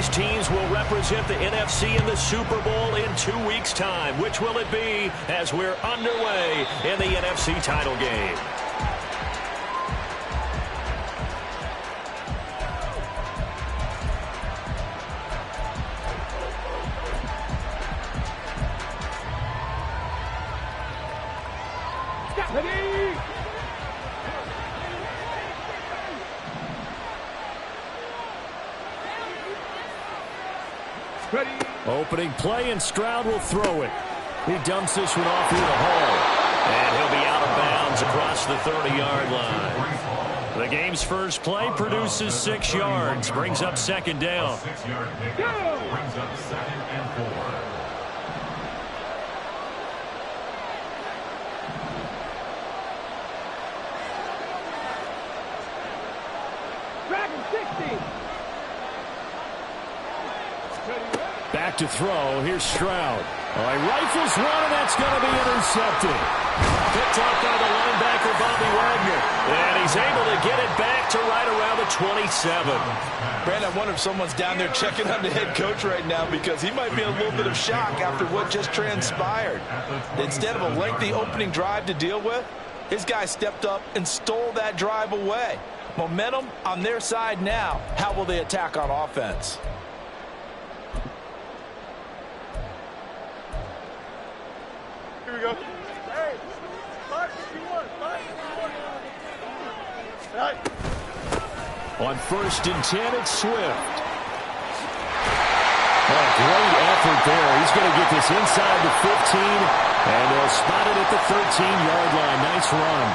these teams will represent the NFC in the Super Bowl in 2 weeks' time. Which will it be as we're underway in the NFC title game? Opening play, and Stroud will throw it. He dumps this one off through the hole. And he'll be out of bounds across the 30-yard line. The game's first play produces 6 yards. Brings up second down. 6-yard pickup brings up 2nd and 4. Back to throw. Here's Stroud. All right, rifles one, and that's going to be intercepted. Picked up by the linebacker, Bobby Wagner. And he's able to get it back to right around the 27. Brandon, I wonder if someone's down there checking on the head coach right now, because he might be in a little bit of shock after what just transpired. Instead of a lengthy opening drive to deal with, his guy stepped up and stole that drive away. Momentum on their side now. How will they attack on offense? Here we go. Hey, on 1st and 10, it's Swift. Oh, great effort there. He's going to get this inside the 15, and they'll spot it at the 13-yard line. Nice run.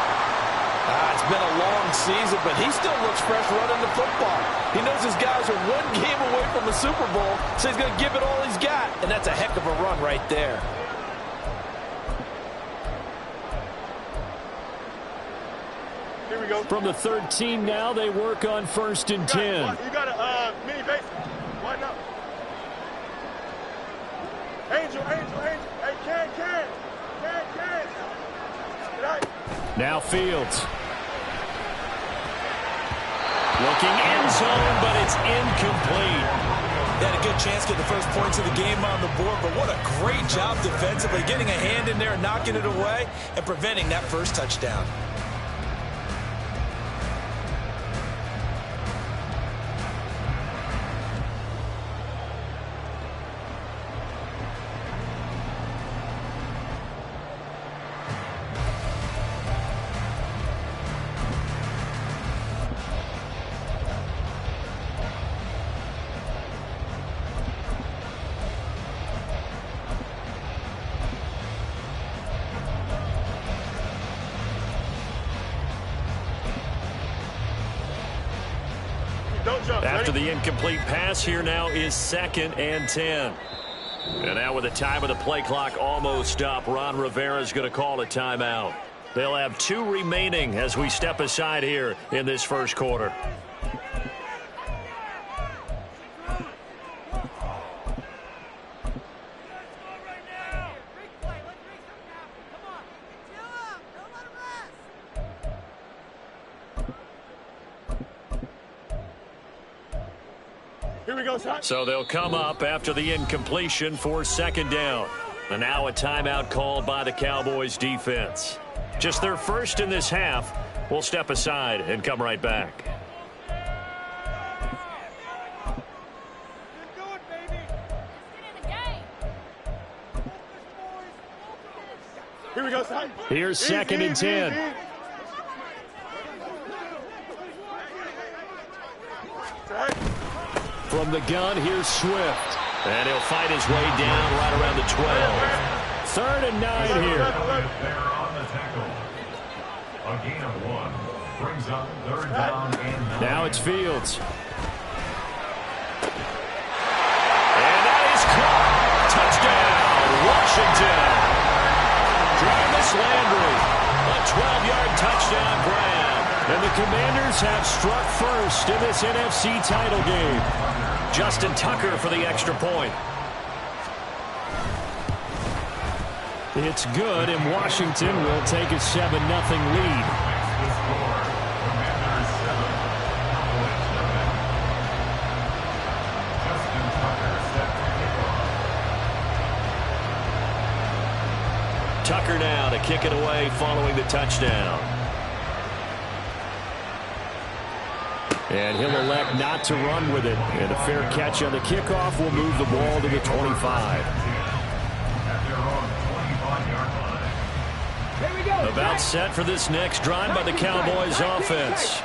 It's been a long season, but he still looks fresh running the football. He knows his guys are 1 game away from the Super Bowl, so he's going to give it all he's got, and that's a heck of a run right there. Here we go. From the 13 now, they work on 1st and 10. You got a mini base. Why not? Angel. Hey, Ken. Now Fields. Looking end zone, but it's incomplete. They had a good chance to get the first points of the game on the board, but what a great job defensively, getting a hand in there, knocking it away, and preventing that first touchdown. After the incomplete pass, here now is 2nd and 10. And now with the time of the play clock almost up, Ron Rivera is going to call a timeout. They'll have 2 remaining as we step aside here in this first quarter. So they'll come up after the incompletion for 2nd down. And now a timeout called by the Cowboys defense. Just their first in this half. We'll step aside and come right back. Here we go, son. Here's 2nd and 10. From the gun, here's Swift. And he'll fight his way down right around the 12. 3rd and 9 here. There on the tackle. A gain of 1 brings up 3rd down and 9. Now it's Fields. And that is caught. Touchdown, Washington. Jarvis Landry. A 12-yard touchdown grab. And the Commanders have struck first in this NFC title game. Justin Tucker for the extra point. It's good, and Washington will take a 7-0 lead. Tucker now to kick it away following the touchdown. And he'll elect not to run with it. And a fair catch on the kickoff will move the ball to the 25. About set for this next drive by the Cowboys offense.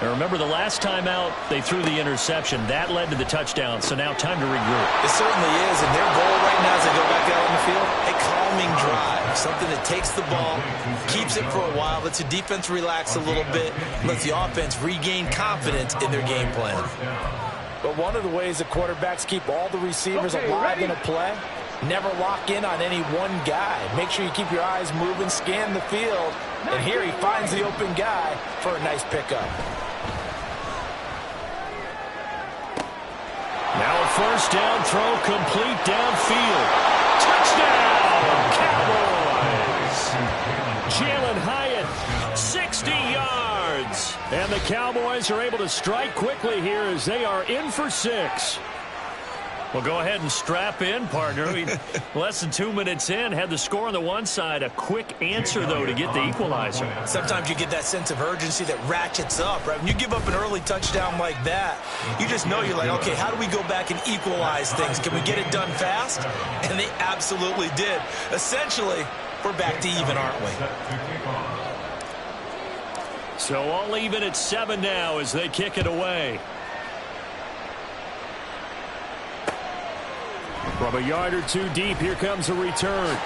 Now remember, the last time out, they threw the interception. That led to the touchdown, so now time to regroup. It certainly is, and their goal right now as they go back out on the field, a calming drive. Something that takes the ball, keeps it for a while, lets the defense relax a little bit, lets the offense regain confidence in their game plan. But one of the ways that quarterbacks keep all the receivers alive in a play, never lock in on any one guy. Make sure you keep your eyes moving, scan the field, and here he finds the open guy for a nice pickup. Now a first down throw complete downfield. Touchdown, Cowboys! Jalen Hyatt, 60 yards. And the Cowboys are able to strike quickly here as they are in for 6. Well, go ahead and strap in, partner. Less than 2 minutes in, had the score on the one side. A quick answer, though, to get the equalizer. Sometimes you get that sense of urgency that ratchets up, right? When you give up an early touchdown like that, you just know you're like, okay, how do we go back and equalize things? Can we get it done fast? And they absolutely did. Essentially, we're back to even, aren't we? So all even at 7 now as they kick it away. From a yard or two deep, here comes a return.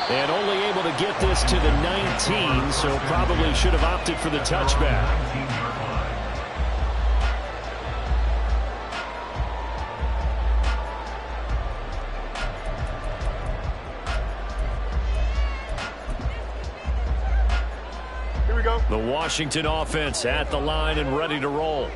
And only able to get this to the 19, so probably should have opted for the touchback. Here we go. The Washington offense at the line and ready to roll.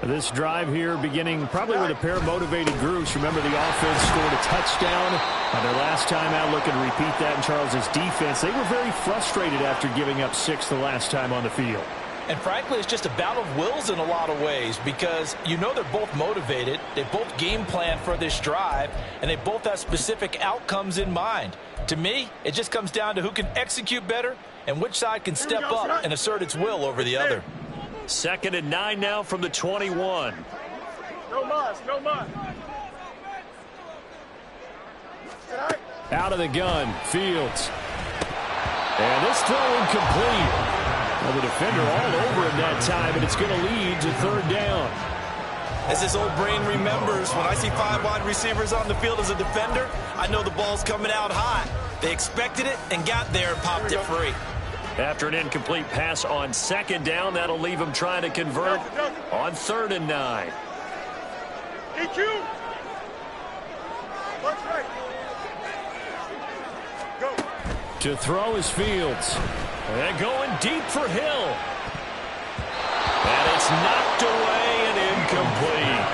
This drive here beginning probably with a pair of motivated groups. Remember, the offense scored a touchdown on their last time out. Looking to repeat that in Charles's defense. They were very frustrated after giving up 6 the last time on the field. And frankly, it's just a battle of wills in a lot of ways because you know they're both motivated. They both game plan for this drive, and they both have specific outcomes in mind. To me, it just comes down to who can execute better and which side can step up and assert its will over the other. 2nd and 9 now from the 21. No muss, no muss. Out of the gun, Fields. And this throw incomplete. Well, the defender all over him that time, and it's going to lead to 3rd down. As this old brain remembers, when I see 5 wide receivers on the field as a defender, I know the ball's coming out hot. They expected it and got there and popped it free. After an incomplete pass on 2nd down, that'll leave him trying to convert on 3rd and 9. EQ. Watch right. Go. To throw is Fields. And going deep for Hill. And it's knocked away and incomplete.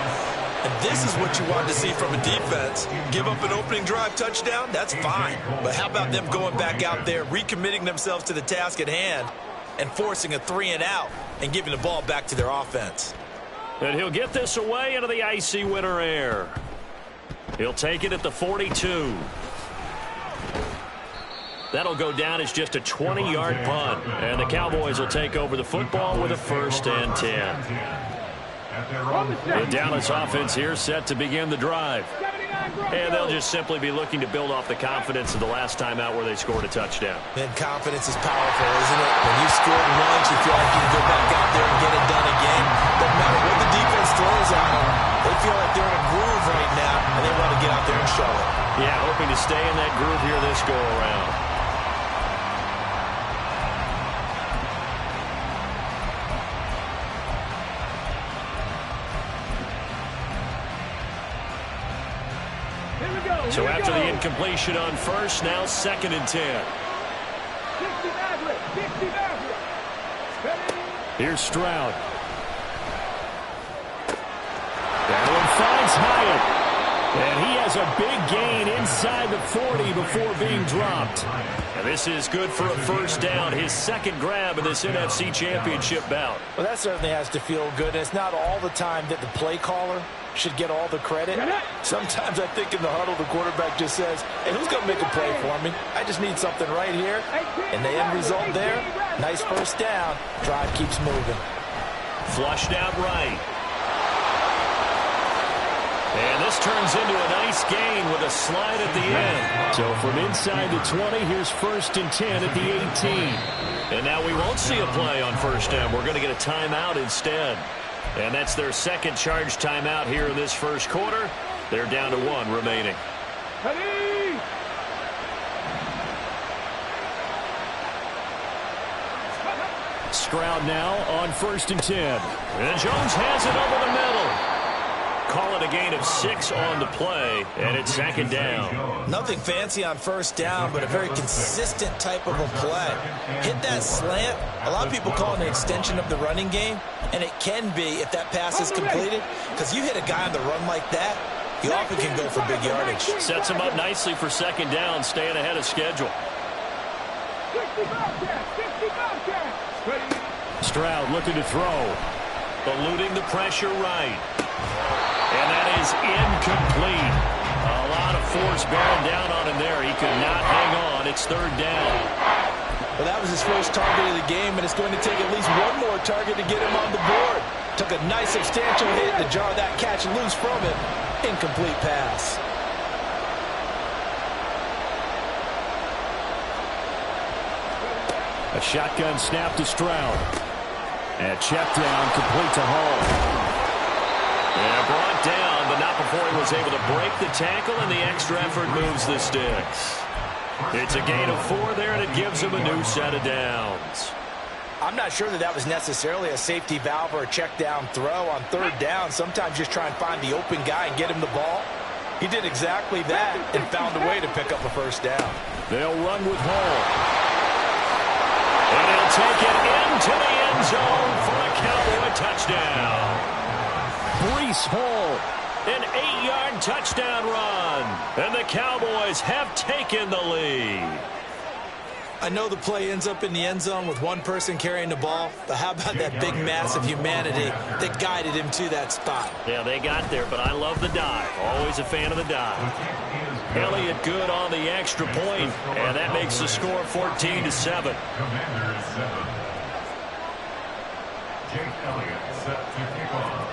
And this is what you want to see from a defense. Give up an opening drive touchdown, that's fine. But how about them going back out there, recommitting themselves to the task at hand, and forcing a 3-and-out and giving the ball back to their offense. And he'll get this away into the icy winter air. He'll take it at the 42. That'll go down as just a 20-yard punt. And the Cowboys will take over the football with a 1st and 10. The Dallas offense here set to begin the drive. And they'll just simply be looking to build off the confidence of the last time out where they scored a touchdown. And confidence is powerful, isn't it? When you scored once, you feel like you can go back out there and get it done again. Doesn't matter what the defense throws at them. They feel like they're in a groove right now, and they want to get out there and show it. Yeah, hoping to stay in that groove here this go-around. So after the incompletion on 1st, now 2nd and 10. Here's Stroud. That one finds Hyatt. And he has a big gain inside the 40 before being dropped. And this is good for a 1st down, his 2nd grab in this NFC Championship bout. Well, that certainly has to feel good. And it's not all the time that the play caller should get all the credit. Sometimes I think in the huddle, the quarterback just says, hey, who's going to make a play for me? I just need something right here. And the end result there, nice first down. Drive keeps moving. Flushed out right. And this turns into a nice gain with a slide at the end. So from inside the 20, here's 1st and 10 at the 18. And now we won't see a play on first down. We're going to get a timeout instead. And that's their second charge timeout here in this first quarter. They're down to 1 remaining. Ready? Stroud now on 1st and 10. And Jones has it over the middle. Call it a gain of 6 on the play, and it's 2nd down. Nothing fancy on first down, but a very consistent type of a play. Hit that slant. A lot of people call it an extension of the running game, and it can be if that pass is completed, because you hit a guy on the run like that, he often can go for big yardage. Sets him up nicely for 2nd down, staying ahead of schedule. Stroud looking to throw. Eluding the pressure right. And that is incomplete. A lot of force bearing down on him there. He could not hang on. It's 3rd down. Well, that was his first target of the game, and it's going to take at least one more target to get him on the board. Took a nice substantial hit to jar that catch loose from him. Incomplete pass. A shotgun snap to Stroud. And check down, complete to Hall. Yeah, brought down, but not before he was able to break the tackle, and the extra effort moves the sticks. It's a gain of 4 there, and it gives him a new set of downs. I'm not sure that was necessarily a safety valve or a check down throw on 3rd down. Sometimes just try and find the open guy and get him the ball. He did exactly that and found a way to pick up a first down. They'll run with Hall. And he'll take it into the end zone for a Cowboy touchdown. Breece Hall, an 8-yard touchdown run. And the Cowboys have taken the lead. I know the play ends up in the end zone with one person carrying the ball, but how about that big mass of humanity that guided him to that spot? Yeah, they got there, but I love the dive. Always a fan of the dive. Elliott good on the extra point, and that makes the score 14-7. Commanders 7. Jake Elliott set to kick off.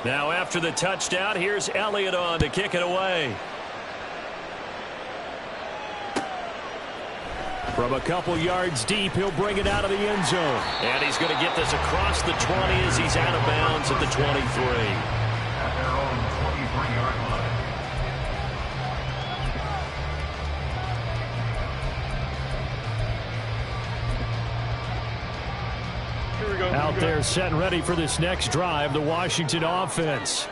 Now after the touchdown, here's Elliott on to kick it away. From a couple yards deep, he'll bring it out of the end zone. And he's going to get this across the 20 as he's out of bounds at the 23. At their own 23-yard line. Here we go. Out there set and ready for this next drive, the Washington offense.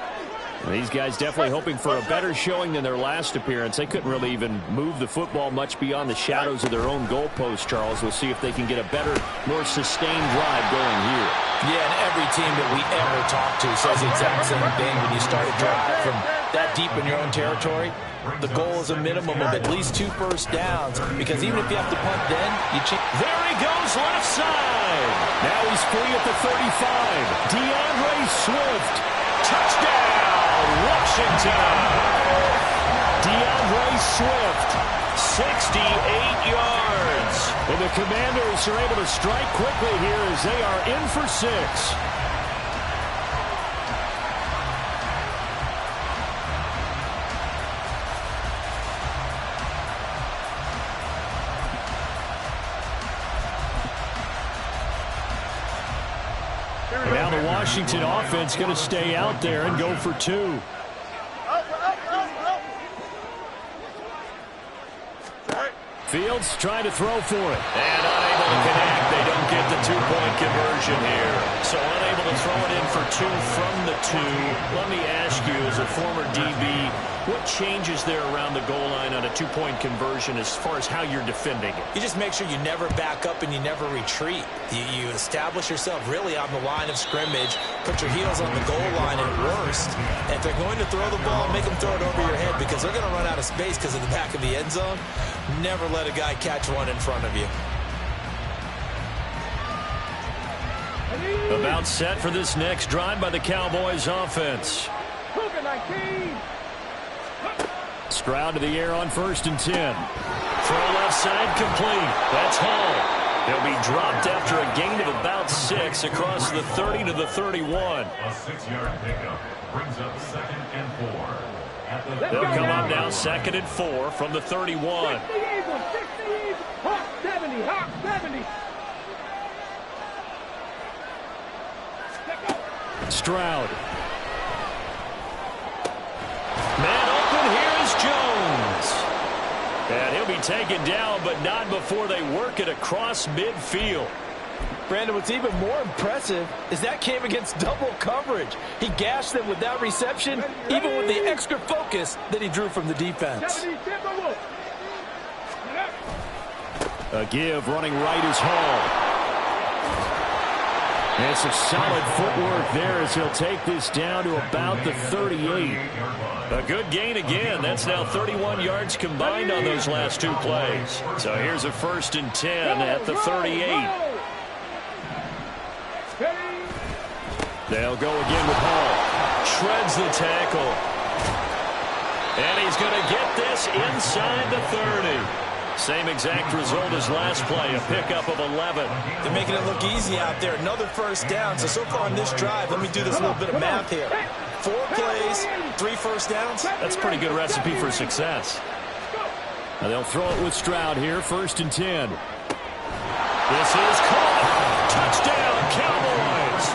These guys definitely hoping for a better showing than their last appearance. They couldn't really even move the football much beyond the shadows of their own goalpost, Charles. We'll see if they can get a better, more sustained drive going here. Yeah, and every team that we ever talk to says the exact same thing. When you start a drive from that deep in your own territory, the goal is a minimum of at least 2 first downs, because even if you have to punt then, you change. There he goes left side. Now he's free at the 35. DeAndre Swift. Touchdown, Washington. DeAndre Swift, 68 yards. And the Commanders are able to strike quickly here as they are in for 6. Now the Washington offense going to stay out there and go for 2. Fields trying to throw for it. And unable to connect. They don't get the 2-point conversion here. So unable to throw it in for 2 from the 2. Let me ask you, as a former DB, what changes there around the goal line on a 2-point conversion as far as how you're defending it? You just make sure you never back up and you never retreat. You establish yourself really on the line of scrimmage, put your heels on the goal line at worst. And if they're going to throw the ball, make them throw it over your head, because they're going to run out of space because of the back of the end zone. Never let a guy catch one in front of you. About set for this next drive by the Cowboys offense. Stroud to the air on 1st and 10. Throw left side complete. That's Hall. He'll be dropped after a gain of about 6 across the 30 to the 31. A 6-yard pickup brings up 2nd and 4. They'll come up now 2nd and 4 from the 31. 70. Stroud. Man open, here is Jones. And he'll be taken down, but not before they work it across midfield. Brandon, what's even more impressive is that came against double coverage. He gashed them with that reception, even with the extra focus that he drew from the defense. A give running right is Hall. And some solid footwork there as he'll take this down to about the 38. A good gain again. That's now 31 yards combined on those last 2 plays. So here's a 1st and 10 at the 38. They'll go again with Hall. Shreds the tackle. And he's going to get this inside the 30. Same exact result as last play, a pickup of 11. They're making it look easy out there. Another 1st down. So far on this drive, let me do this little bit of math here. 4 plays, 3 1st downs. That's a pretty good recipe for success. Now they'll throw it with Stroud here, 1st and 10. This is caught. Touchdown, Cowboys.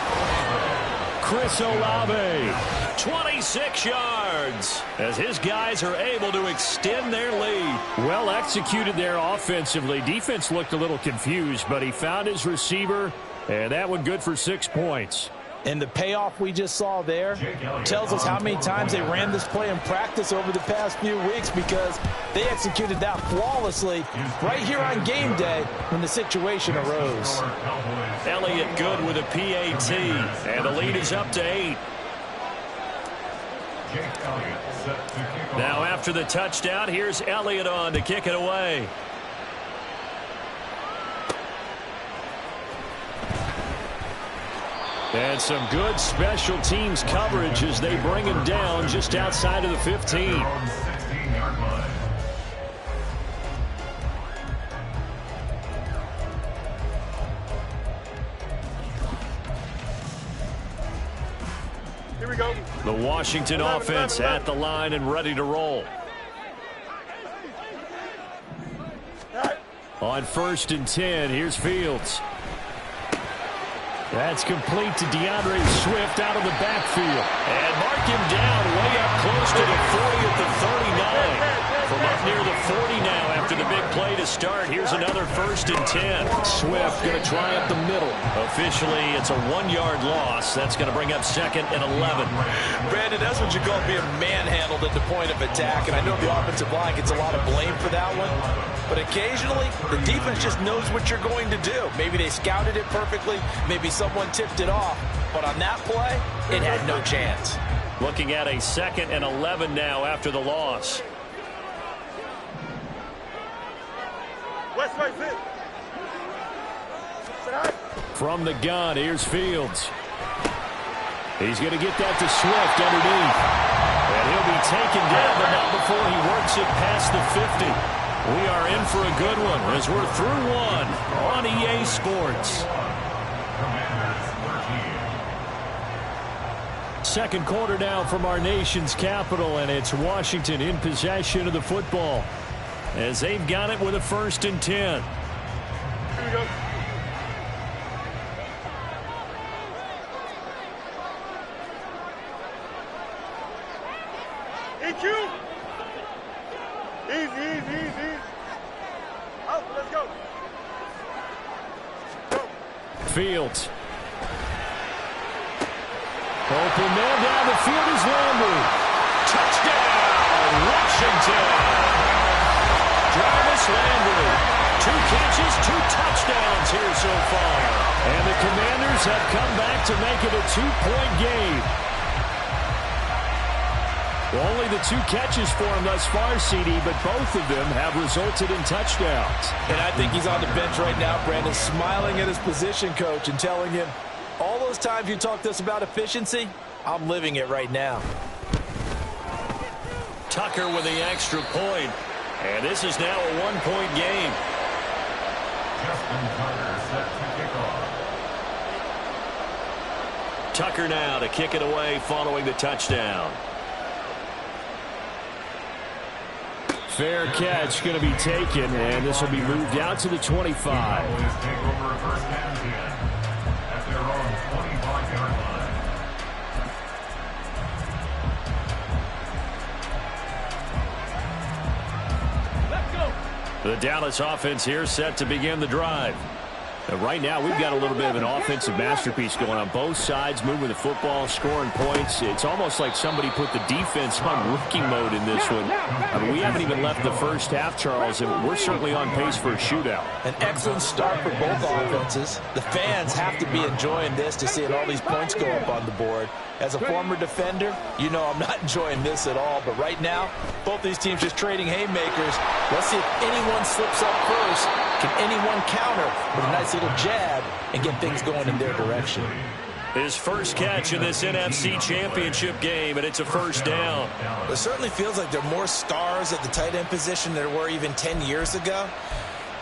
Chris Olave. 26 yards as his guys are able to extend their lead. Well executed there offensively. Defense looked a little confused, but he found his receiver, and that one good for 6 points. And the payoff we just saw there tells us how many times they ran this play in practice over the past few weeks, because they executed that flawlessly right here on game day when the situation arose. Elliott good with a PAT, and the lead is up to 8. Now after the touchdown, here's Elliott on to kick it away. And some good special teams coverage as they bring him down just outside of the 15. Here we go. The Washington offense at the line and ready to roll. On 1st and 10, here's Fields. That's complete to DeAndre Swift out of the backfield. And mark him down way up close to the 40 at the 39. From up near the 40 now after the big play to start. Here's another 1st and 10. Swift going to try up the middle. Officially, it's a 1-yard loss. That's going to bring up 2nd and 11. Brandon, that's what you call being manhandled at the point of attack. And I know the offensive line gets a lot of blame for that one. But occasionally, the defense just knows what you're going to do. Maybe they scouted it perfectly. Maybe someone tipped it off. But on that play, it had no chance. Looking at a 2nd and 11 now after the loss. From the gun, here's Fields. He's going to get that to Swift underneath. And he'll be taken down, but not before he works it past the 50. We are in for a good one as we're through one on EA Sports. Second quarter now from our nation's capital, and it's Washington in possession of the football as they've got it with a 1st and 10. Here we go. EQ. Easy. Out, let's go. Fields. Open man down the field is Landry. Touchdown, Washington. Jarvis Landry. 2 catches, 2 touchdowns here so far. And the Commanders have come back to make it a 2-point game. Only the 2 catches for him thus far, CD, but both of them have resulted in touchdowns. And I think he's on the bench right now, Brandon, smiling at his position coach and telling him, All those times you talked to us about efficiency, I'm living it right now. Tucker with the extra point. And this is now a one-point game. Justin Tucker set to kick off. Tucker now to kick it away following the touchdown. Fair catch going to be taken, and this will be moved out to the 25. Take over first and 10 at their own 25-yard line. Let's go. The Dallas offense here set to begin the drive. Right now, we've got a little bit of an offensive masterpiece going on. Both sides moving the football, scoring points. It's almost like somebody put the defense on rookie mode in this one. I mean, we haven't even left the first half, Charles, and we're certainly on pace for a shootout. An excellent start for both offenses. The fans have to be enjoying this to see all these points go up on the board. As a former defender, you know I'm not enjoying this at all. But right now, both these teams just trading haymakers. Let's see if anyone slips up first. Can anyone counter with a nice little jab and get things going in their direction? His first catch in this NFC Championship game, and it's a first down. It certainly feels like there are more stars at the tight end position than there were even 10 years ago.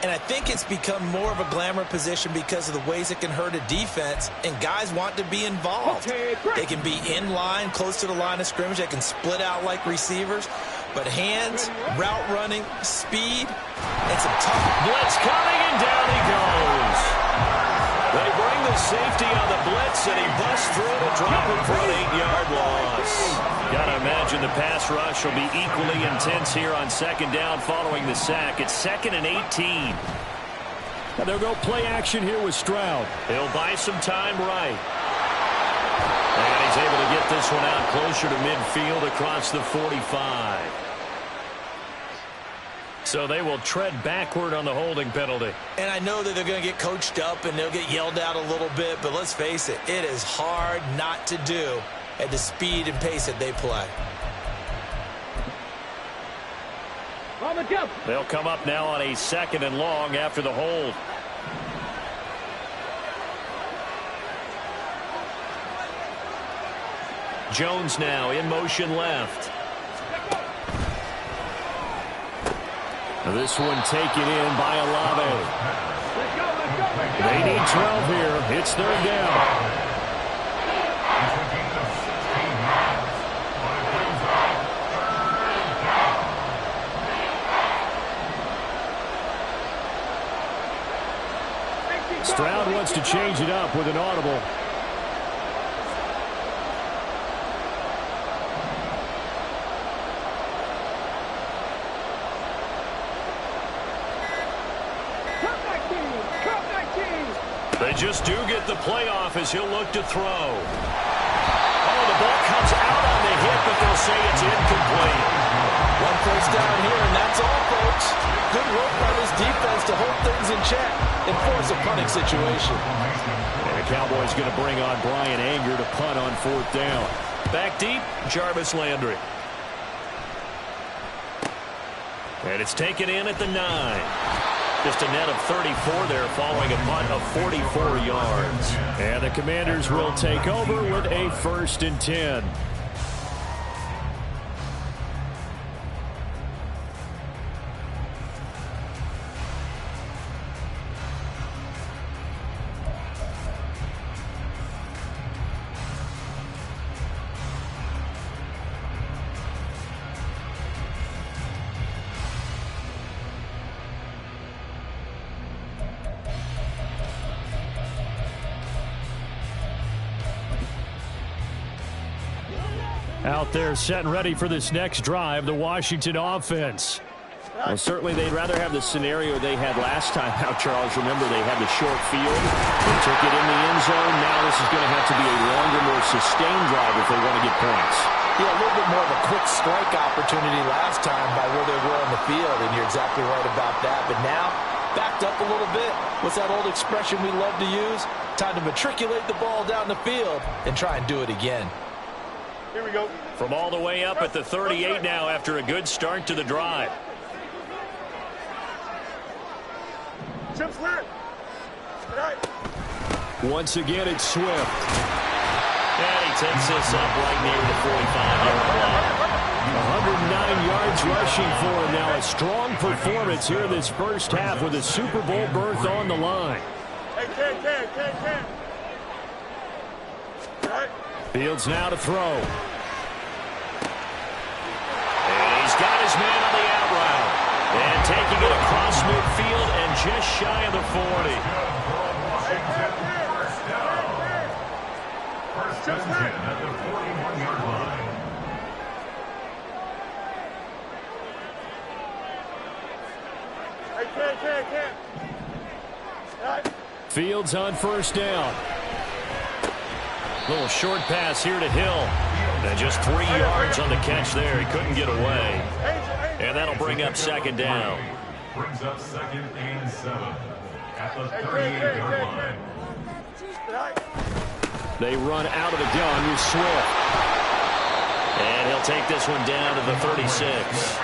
And I think it's become more of a glamour position because of the ways it can hurt a defense, and guys want to be involved. They can be in line, close to the line of scrimmage. They can split out like receivers. But hands, route running, speed, and some tough blitz coming, and down he goes. They bring the safety on the blitz, and he busts through to drop him for an 8-yard loss. Got to imagine the pass rush will be equally intense here on second down following the sack. It's 2nd and 18. Now they'll go play action here with Stroud. He'll buy some time right. And he's able to get this one out closer to midfield across the 45. So they will tread backward on the holding penalty. And I know that they're going to get coached up and they'll get yelled at a little bit, but let's face it, it is hard not to do at the speed and pace that they play. They'll come up now on a 2nd and long after the hold. Jones now in motion left. This one taken in by Olave. They need 12 here. It's 3rd down. Stroud wants to change it up with an audible. They just do get the playoff as he'll look to throw. Oh, the ball comes out on the hit, but they'll say it's incomplete. One first down here, and that's all, folks. Good work by this defense to hold things in check and force a punting situation. And the Cowboys going to bring on Brian Anger to punt on 4th down. Back deep, Jarvis Landry. And it's taken in at the 9. Just a net of 34 there following a punt of 44 yards. And the Commanders will take over with a 1st and 10. Out there set and ready for this next drive, the Washington offense. Well, certainly they'd rather have the scenario they had last time out, Charles. Remember, they had the short field. They took it in the end zone. Now this is going to have to be a longer, more sustained drive if they want to get points. Yeah, a little bit more of a quick strike opportunity last time by where they were on the field, and you're exactly right about that. But now, backed up a little bit. What's that old expression we love to use? Time to matriculate the ball down the field and try and do it again. Here we go. From all the way up at the 38 now after a good start to the drive. Chip slant. All right. Once again, it's Swift. And he takes this up right near the 45-yard line. 109 yards rushing for him now. A strong performance here in this first half with a Super Bowl berth on the line. Fields now to throw. And he's got his man on the out route. And taking it across midfield and just shy of the 40. First and 10 at the 41-yard line. Fields on first down. Little short pass here to Hill. And just 3 yards on the catch there. He couldn't get away. And that'll bring up second down. Brings up second and 7 at the 38-yard line. They run out of the gun with Swift. And he'll take this one down to the 36.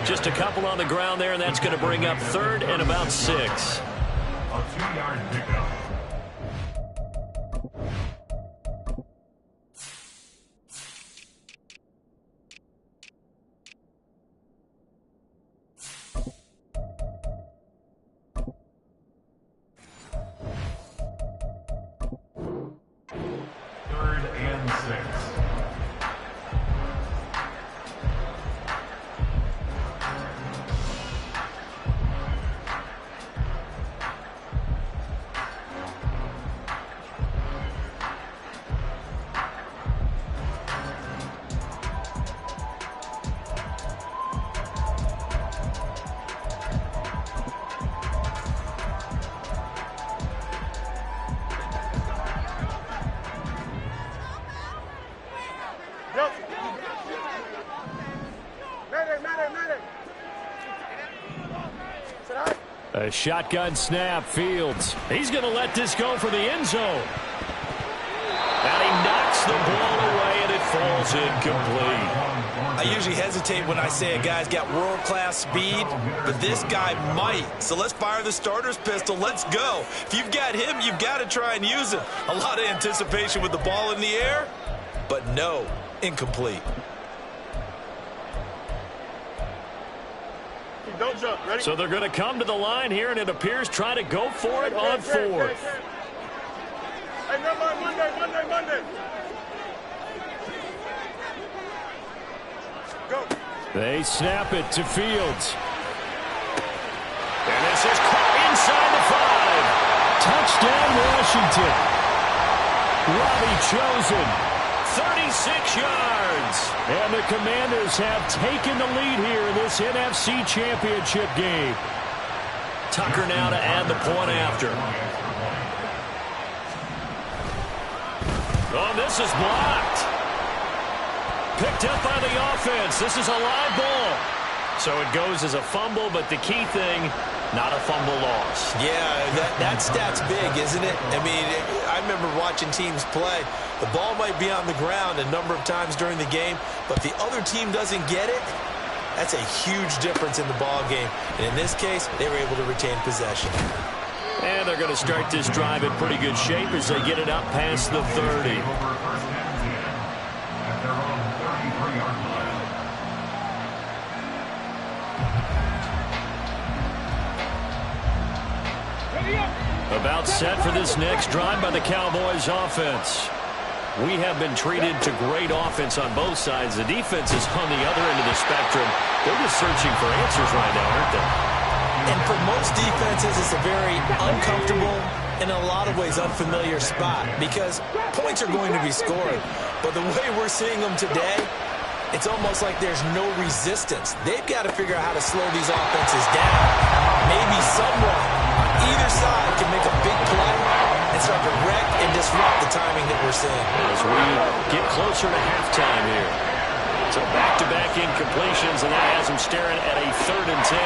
Just a couple on the ground there, and that's going to bring up third and about 6. A 2-yard pickup. Third and 6. A shotgun snap, Fields. He's going to let this go for the end zone. And he knocks the ball away, and it falls incomplete. I usually hesitate when I say a guy's got world-class speed, but this guy might. So let's fire the starter's pistol. Let's go. If you've got him, you've got to try and use him. A lot of anticipation with the ball in the air, but no, incomplete. Don't jump. Ready? So they're going to come to the line here, and it appears try to go for it on fourth. Hey, Monday. Go. They snap it to Fields. And this is caught inside the 5. Touchdown, Washington. Robbie Chosen. 36 yards. And the Commanders have taken the lead here in this NFC Championship game. Tucker now to add the point after. Oh, this is blocked. Picked up by the offense. This is a live ball. So it goes as a fumble, but the key thing, not a fumble loss. Yeah, that stat's big, isn't it? I mean, I remember watching teams play. The ball might be on the ground a number of times during the game, but if the other team doesn't get it, that's a huge difference in the ball game. And in this case, they were able to retain possession. And they're going to start this drive in pretty good shape as they get it up past the 30. About set for this next drive by the Cowboys offense. We have been treated to great offense on both sides. The defense is on the other end of the spectrum. They're just searching for answers right now, aren't they? And for most defenses, it's a very uncomfortable and in a lot of ways unfamiliar spot because points are going to be scored. But the way we're seeing them today, it's almost like there's no resistance. They've got to figure out how to slow these offenses down. Maybe someone on either side can make a big play and start to wreck and disrupt the timing that we're seeing. As we get closer to halftime here. So back-to-back incompletions, and that has them staring at a 3rd and 10.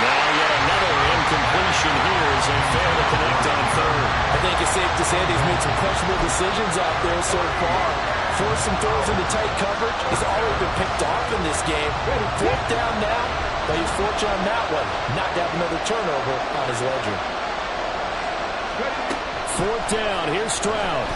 Now yet another incompletion here as they fail to connect on 3rd. I think it's safe to say they've made some questionable decisions out there so far. Forced some throws into tight coverage. He's already been picked off in this game. 4th down now. but he's fortunate on that one not to have another turnover on his ledger. 4th down. Here's Stroud.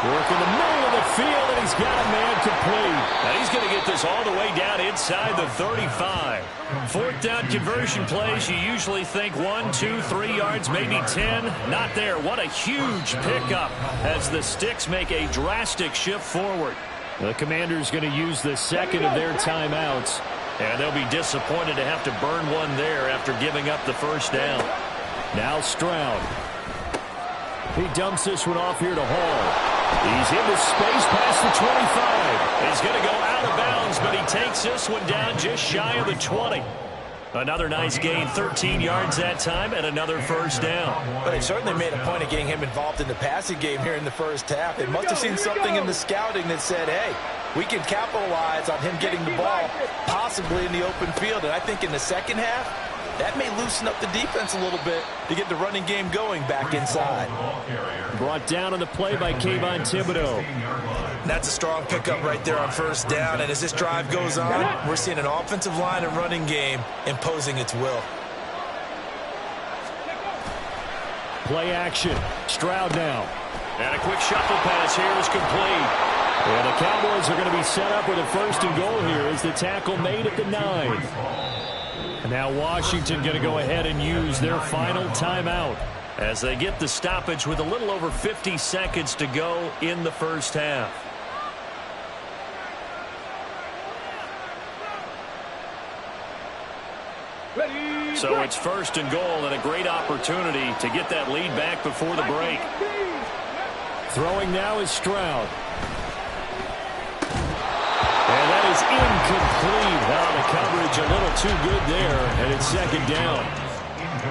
Working the middle of the field, and he's got a man complete. And he's going to get this all the way down inside the 35. 4th down conversion plays, you usually think 1, 2, 3 yards, maybe 10. Not there. What a huge pickup as the Sticks make a drastic shift forward. The Commanders going to use the second of their timeouts, and they'll be disappointed to have to burn one there after giving up the first down. Now Stroud. He dumps this one off here to Hall. He's into space past the 25. He's going to go out of bounds, but he takes this one down just shy of the 20. Another nice gain, 13 yards that time, and another first down. But they certainly made a point of getting him involved in the passing game here in the first half. They must have seen something in the scouting that said, hey, we can capitalize on him getting the ball, possibly in the open field. And I think in the second half, that may loosen up the defense a little bit to get the running game going back inside. Brought down on the play by Kayvon Thibodeau. That's a strong pickup right there on first down. And as this drive goes on, we're seeing an offensive line and running game imposing its will. Play action. Stroud now. And a quick shuffle pass here is complete. And the Cowboys are going to be set up with a 1st and goal here as the tackle made at the 9. And now Washington going to go ahead and use their final timeout as they get the stoppage with a little over 50 seconds to go in the first half. So it's 1st and goal and a great opportunity to get that lead back before the break. Throwing now is Stroud. And that is incomplete. The coverage a little too good there, and it's 2nd down.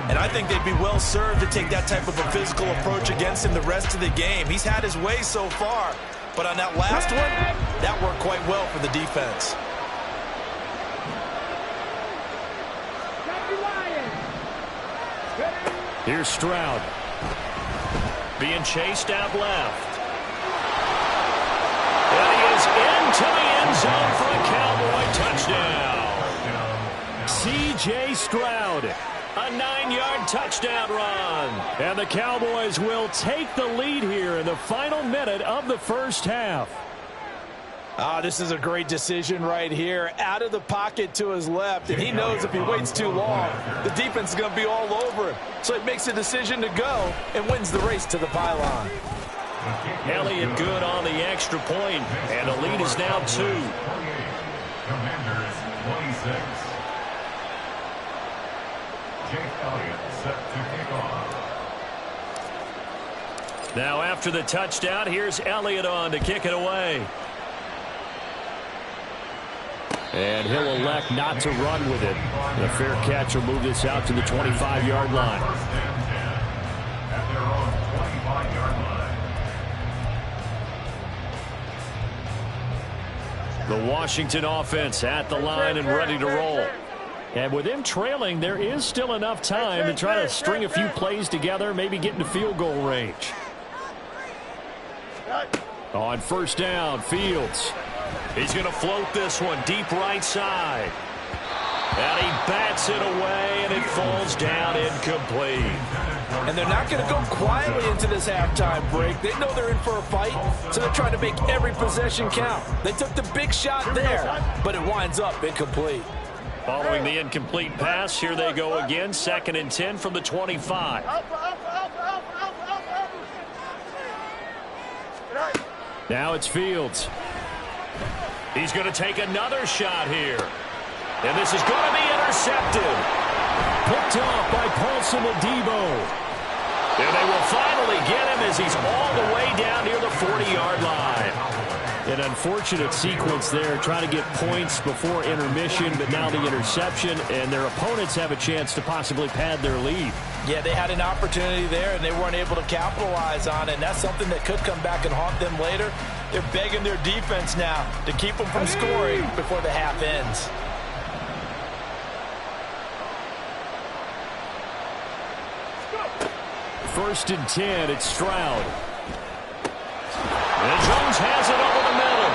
And I think they'd be well served to take that type of a physical approach against him the rest of the game. He's had his way so far, but on that last one, that worked quite well for the defense. Here's Stroud. Being chased out left. And he is into the end zone for a Cowboy touchdown. C.J. Stroud, a 9-yard touchdown run. And the Cowboys will take the lead here in the final minute of the first half. This is a great decision right here. Out of the pocket to his left, and he knows if he waits too long, the defense is going to be all over him. So he makes a decision to go and wins the race to the pylon. Elliott good on the extra point, and the lead is now 2. Commanders 26. Jake Elliott set to kick off. Now after the touchdown, here's Elliott on to kick it away. And he'll elect not to run with it. The fair catch will move this out to the 25-yard line. At their own 25-yard line. The Washington offense at the line and ready to roll. And with them trailing, there is still enough time to try to string a few plays together, maybe get into field goal range. On 1st down, Fields. He's going to float this one deep right side. And he bats it away, and it falls down incomplete. And they're not going to go quietly into this halftime break. They know they're in for a fight, so they're trying to make every possession count. They took the big shot there, but it winds up incomplete. Following the incomplete pass, here they go again. 2nd and 10 from the 25. Now it's Fields. He's going to take another shot here. And this is going to be intercepted. Picked off by Paulson Adebo. And they will finally get him as he's all the way down near the 40-yard line. An unfortunate sequence there, trying to get points before intermission, but now the interception, and their opponents have a chance to possibly pad their lead. Yeah, they had an opportunity there, and they weren't able to capitalize on it, and that's something that could come back and haunt them later. They're begging their defense now to keep them from scoring before the half ends. First and 10, it's Stroud. And Jones has it over the middle.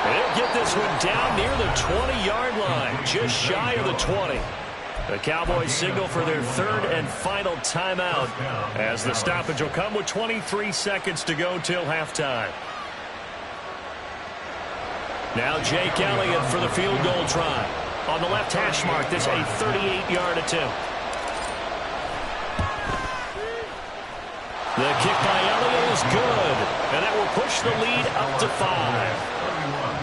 He'll get this this one down near the 20-yard line, just shy of the 20. The Cowboys signal for their third and final timeout as the stoppage will come with 23 seconds to go till halftime. Now Jake Elliott for the field goal try. On the left hash mark, this a 38-yard attempt. The kick by Elliott is good, and that will push the lead up to 5.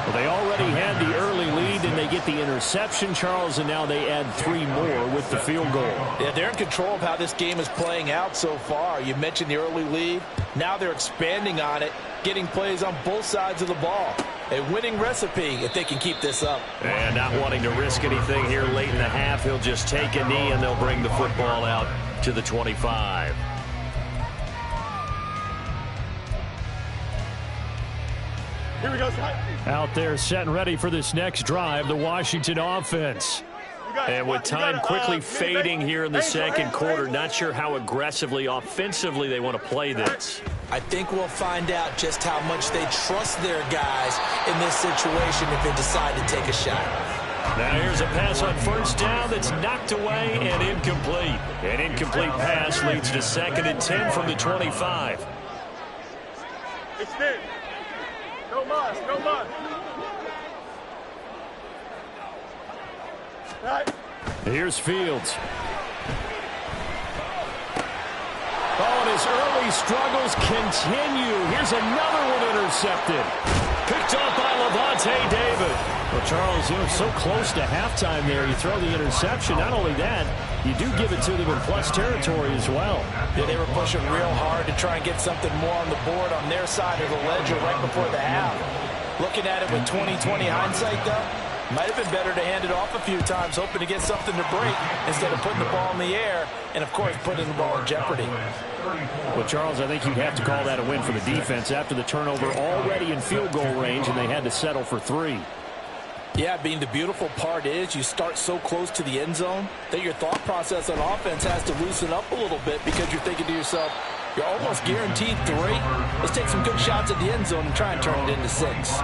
Well, they already had the early lead, and they get the interception, Charles, and now they add 3 more with the field goal. Yeah, they're in control of how this game is playing out so far. You mentioned the early lead. Now they're expanding on it, getting plays on both sides of the ball. A winning recipe if they can keep this up. And not wanting to risk anything here late in the half, he'll just take a knee, and they'll bring the football out to the 25. Here we go, Scott. Out there set and ready for this next drive, the Washington offense. And with time quickly fading here in the second quarter, not sure how aggressively, offensively they want to play this. I think we'll find out just how much they trust their guys in this situation if they decide to take a shot. Now here's a pass on first down that's knocked away and incomplete. An incomplete pass leads to 2nd and 10 from the 25. Extend. No mas, no mas. Right. Here's Fields. Oh, and his early struggles continue. Here's another one intercepted. Picked off by Levante David. Well, Charles, so close to halftime there. You throw the interception. Not only that, you do give it to them in plus territory as well. Yeah, they were pushing real hard to try and get something more on the board on their side of the ledger right before the half. Looking at it with 20/20 hindsight, though, might have been better to hand it off a few times, hoping to get something to break instead of putting the ball in the air and, of course, putting the ball in jeopardy. Well, Charles, I think you'd have to call that a win for the defense after the turnover already in field goal range, and they had to settle for 3. Yeah, being the beautiful part is you start so close to the end zone that your thought process on offense has to loosen up a little bit because you're thinking to yourself, you're almost guaranteed 3. Let's take some good shots at the end zone and try and turn it into 6.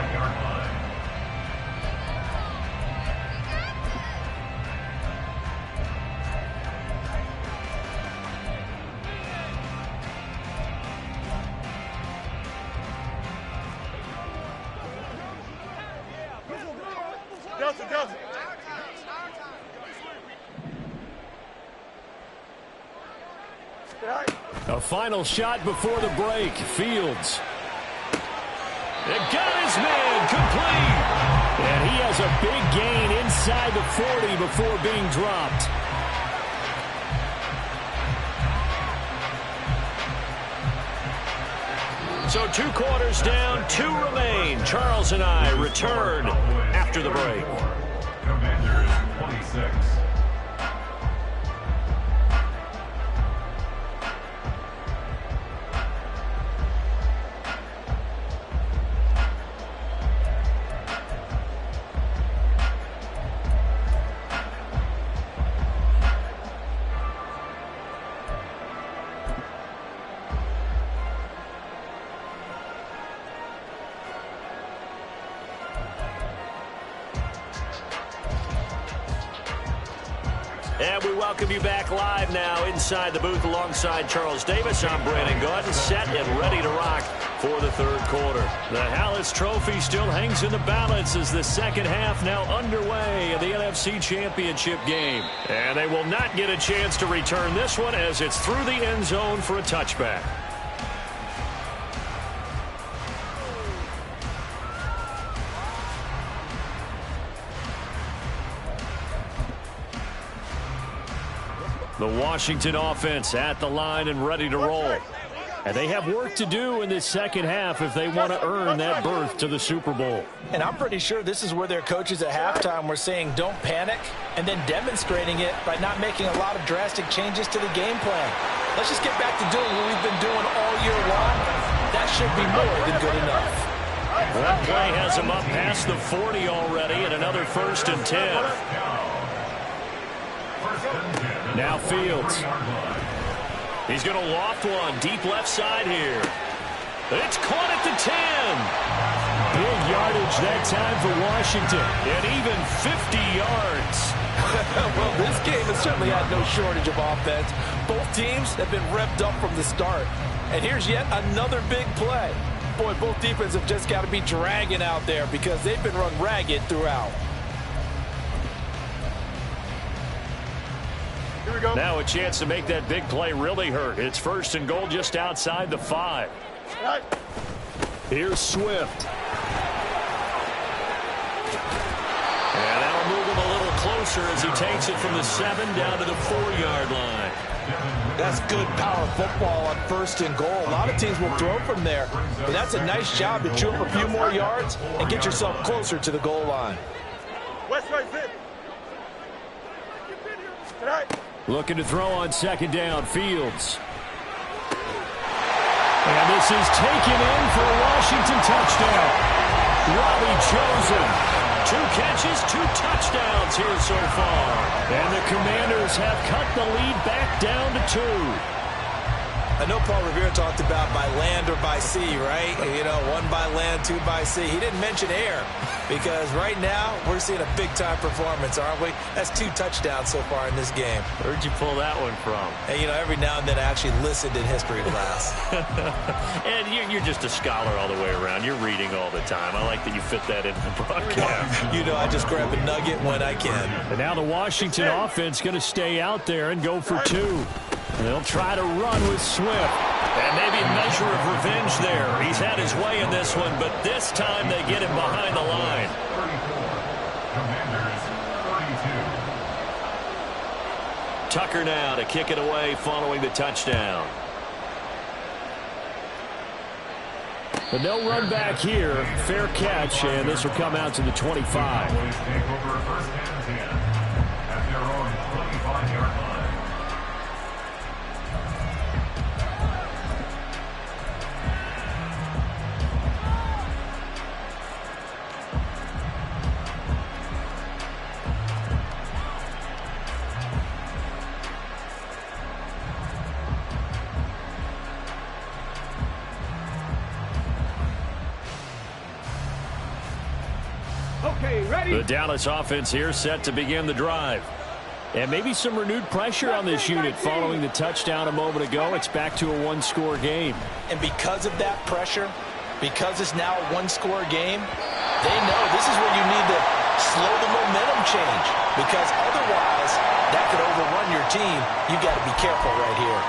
A final shot before the break. Fields. It got his man complete. And he has a big gain inside the 40 before being dropped. So 2 quarters down, 2 remain. Charles and I return after the break. Commanders 26. And we welcome you back live now inside the booth alongside Charles Davis. I'm Brandon Gaudin, set and ready to rock for the third quarter. The Hallis Trophy still hangs in the balance as the second half now underway of the NFC Championship game. And they will not get a chance to return this one as it's through the end zone for a touchback. The Washington offense at the line and ready to roll. And they have work to do in this second half if they want to earn that berth to the Super Bowl. And I'm pretty sure this is where their coaches at halftime were saying don't panic and then demonstrating it by not making a lot of drastic changes to the game plan. Let's just get back to doing what we've been doing all year long. That should be more than good enough. One play has them up past the 40 already and another 1st and 10. Now Fields. He's going to loft one deep left side here. It's caught at the 10. Big yardage that time for Washington. And even 50 yards. Well, this game has certainly had no shortage of offense. Both teams have been revved up from the start. And here's yet another big play. Boy, both defenses have just got to be dragging out there because they've been run ragged throughout. Here we go. Now a chance to make that big play really hurt. It's 1st and goal just outside the 5. Right. Here's Swift. And that'll move him a little closer as he takes it from the 7 down to the 4-yard line. That's good power football on 1st and goal. A lot of teams will throw from there, but that's a nice job to chew up a few more yards and get yourself closer to the goal line. West right fit. Right. Looking to throw on 2nd down. Fields. And this is taken in for a Washington touchdown. Robbie Chosen. 2 catches, 2 touchdowns here so far. And the Commanders have cut the lead back down to 2. I know Paul Revere talked about by land or by sea, right? You know, 1 by land, 2 by sea. He didn't mention air because right now we're seeing a big-time performance, aren't we? That's 2 touchdowns so far in this game. Where'd you pull that one from? And, you know, every now and then I actually listened in history class. And you're just a scholar all the way around. You're reading all the time. I like that you fit that into the broadcast. You know, I just grab a nugget when I can. And now the Washington offense going to stay out there and go for 2. They'll try to run with Swift. And maybe a measure of revenge there. He's had his way in this one, but this time they get him behind the line. 34. Commanders 32. Tucker now to kick it away following the touchdown. But no run back here. Fair catch, and this will come out to the 25. Cowboys take over 1st and 10 at their own 25-yard line. Okay, ready? The Dallas offense here set to begin the drive. And maybe some renewed pressure on this unit following the touchdown a moment ago. It's back to a 1-score game. And because of that pressure, because it's now a 1-score game, they know this is where you need to slow the momentum change. Because otherwise, that could overrun your team. You got to be careful right here.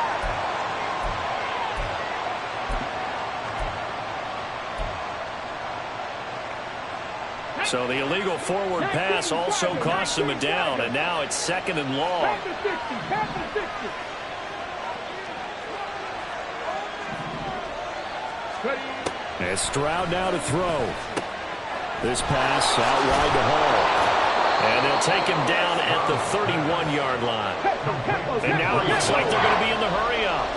So the illegal forward pass also costs him a down, and now it's 2nd and long. And Stroud now to throw. This pass out wide to Hall. And they'll take him down at the 31-yard line. And now it looks like they're going to be in the hurry-up.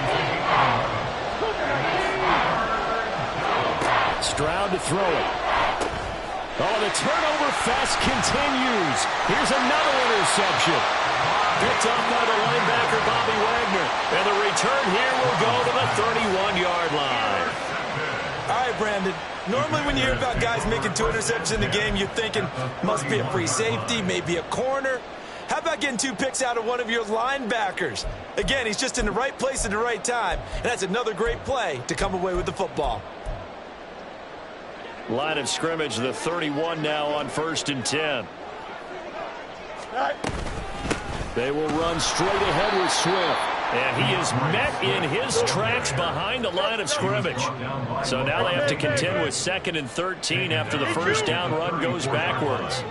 Stroud to throw it. Oh, the turnover fest continues. Here's another interception. Picked up by the linebacker, Bobby Wagner. And the return here will go to the 31-yard line. All right, Brandon. Normally when you hear about guys making 2 interceptions in the game, you're thinking must be a free safety, maybe a corner. How about getting 2 picks out of one of your linebackers? Again, he's just in the right place at the right time. And that's another great play to come away with the football. Line of scrimmage, the 31 now on 1st and 10. They will run straight ahead with Swift. And he is met in his tracks behind the line of scrimmage. So now they have to contend with 2nd and 13 after the first down run goes backwards.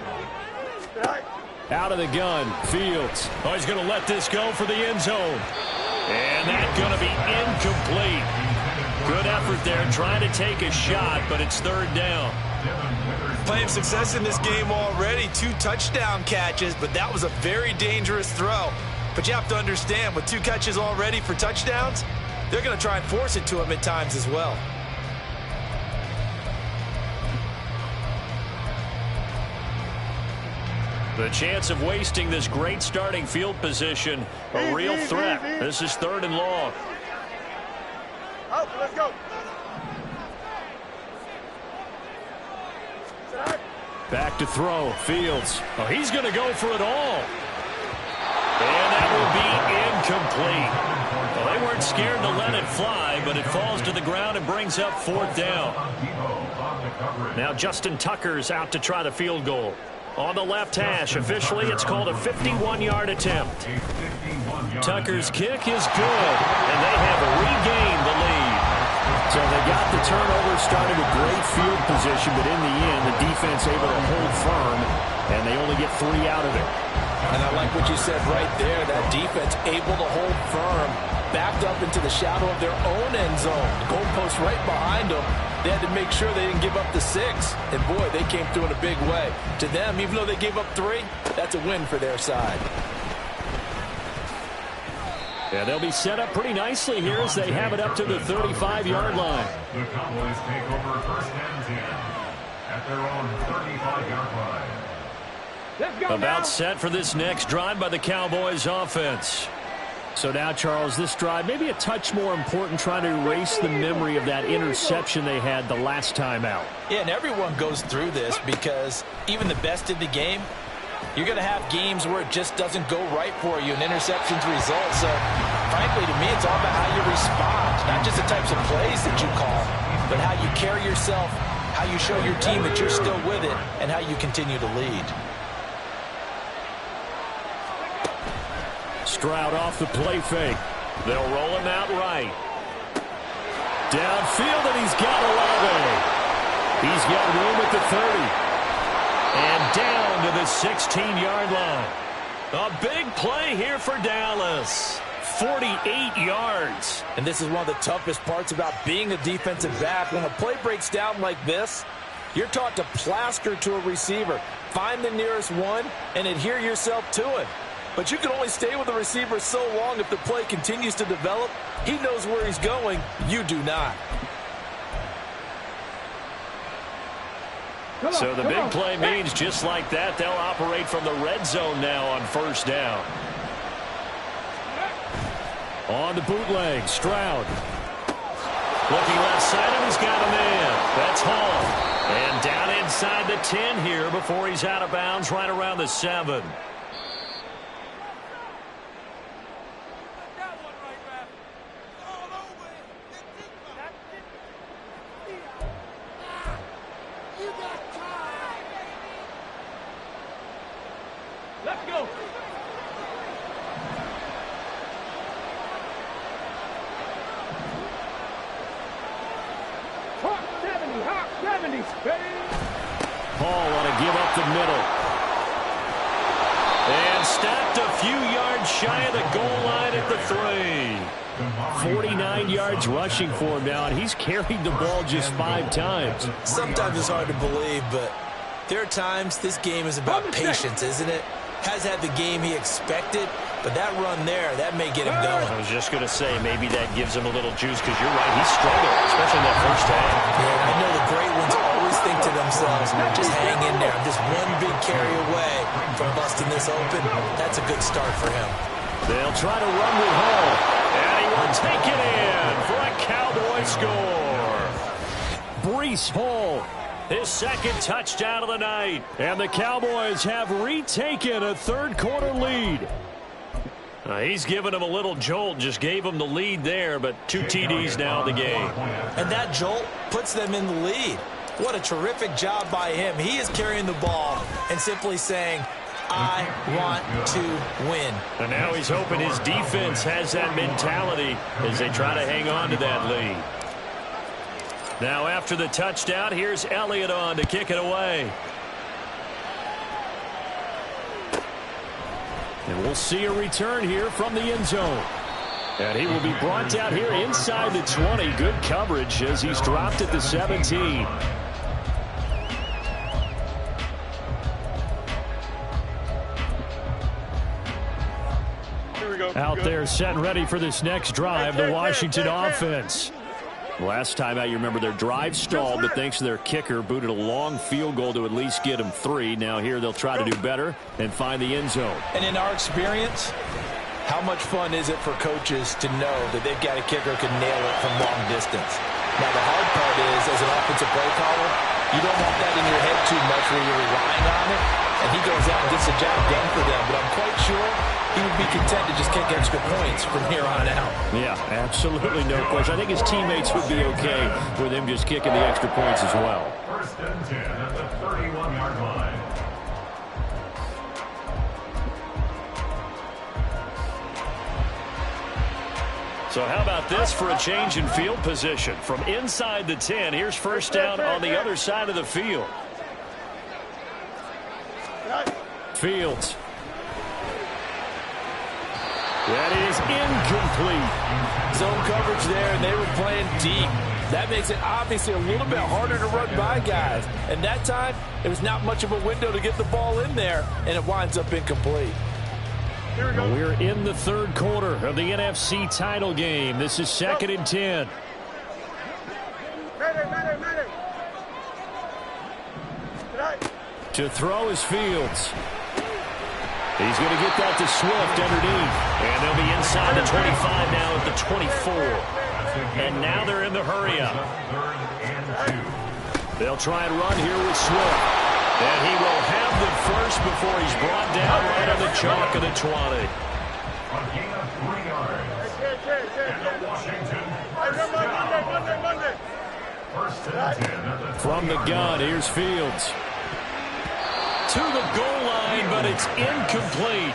Out of the gun, Fields. Oh, he's going to let this go for the end zone. And that's going to be incomplete. Good effort there, trying to take a shot, but it's 3rd down. Playing success in this game already. 2 touchdown catches, but that was a very dangerous throw. But you have to understand, with 2 catches already for touchdowns, they're going to try and force it to him at times as well. The chance of wasting this great starting field position, a real threat. This is 3rd and long. Out, let's go. Back to throw. Fields. Oh, he's going to go for it all. And that will be incomplete. Well, they weren't scared to let it fly, but it falls to the ground and brings up 4th down. Now Justin Tucker's out to try the field goal. On the left hash, officially it's called a 51-yard attempt. Tucker's kick is good, and they have regained the lead. So they got the turnover, started with great field position, but in the end, the defense able to hold firm, and they only get 3 out of it. And I like what you said right there. That defense able to hold firm, backed up into the shadow of their own end zone. The goalpost right behind them. They had to make sure they didn't give up the 6. And, boy, they came through in a big way. To them, even though they gave up 3, that's a win for their side. Yeah, they'll be set up pretty nicely here as they have it up to the 35-yard line. The Cowboys take over 1st and 10 at their own 35-yard line. Let's go About now. set for this next drive by the Cowboys offense. So now, Charles, this drive maybe a touch more important, trying to erase the memory of that interception they had the last time out. Yeah, and everyone goes through this because even the best in the game, you're going to have games where it just doesn't go right for you and interceptions result. So, frankly, to me, it's all about how you respond, not just the types of plays that you call, but how you carry yourself, how you show your team that you're still with it, and how you continue to lead. Stroud off the play fake. They'll roll him out right. Downfield, and he's got Olave. He's got room at the 30. And down to the 16-yard line. A big play here for Dallas. 48 yards. And this is one of the toughest parts about being a defensive back. When a play breaks down like this, you're taught to plaster to a receiver. Find the nearest one and adhere yourself to it. But you can only stay with the receiver so long if the play continues to develop. He knows where he's going. You do not. So the big play means just like that, they'll operate from the red zone now on 1st down. On the bootleg, Stroud. Looking left side, and he's got a man. That's Hall. And down inside the 10 here before he's out of bounds right around the 7. Let's go. Hawk 70, baby. Paul want to give up the middle. And stopped a few yards shy of the goal line at the 3. 49 yards rushing for him now, and he's carried the ball just 5 times. Sometimes it's hard to believe, but there are times this game is about patience, isn't it? Has had the game he expected, but that run there, that may get him going. I was just going to say, maybe that gives him a little juice, because you're right, he struggled, especially in that first half. Yeah, I know the great ones always think to themselves, just hang in there. I'm just one big carry away from busting this open. That's a good start for him. They'll try to run with Hall, and he will take it in for a Cowboy score. Breece Hall, his 2nd touchdown of the night. And the Cowboys have retaken a 3rd-quarter lead. He's given him a little jolt, just gave him the lead there, but 2 TDs now in the game. And that jolt puts them in the lead. What a terrific job by him. He is carrying the ball and simply saying, I want to win. And now he's hoping his defense has that mentality as they try to hang on to that lead. Now after the touchdown, here's Elliott on to kick it away. And we'll see a return here from the end zone. And he will be brought down here inside the 20. Good coverage as he's dropped at the 17. Out there set ready for this next drive, the Washington offense. Last time out, you remember their drive stalled, but thanks to their kicker, booted a long field goal to at least get them 3. Now here they'll try to do better and find the end zone. And in our experience, how much fun is it for coaches to know that they've got a kicker who can nail it from long distance? Now the hard part is, as an offensive play caller, you don't want that in your head too much much where you're relying on it, and he goes out and gets the job done for them. But I'm quite sure he would be content to just kick extra points from here on out. Yeah, absolutely no question. I think his teammates would be okay with him just kicking the extra points as well. First and 10 at the 31-yard line. So how about this for a change in field position? From inside the 10, here's first down on the other side of the field. Fields. That is incomplete. Zone coverage there, and they were playing deep. That makes it obviously a little bit harder to run by guys. And that time, there was not much of a window to get the ball in there, and it winds up incomplete. We're in the third quarter of the NFC title game. This is 2nd and 10. To throw is Fields. He's going to get that to Swift underneath. And they'll be inside the 25 now at the 24. And now they're in the hurry-up. They'll try and run here with Swift. And he will have the first before he's brought down right on the chalk of the 20. A gain of 3 yards. And the Washington first and 10 at the From the gun, here's Fields. To the goal line, but it's incomplete.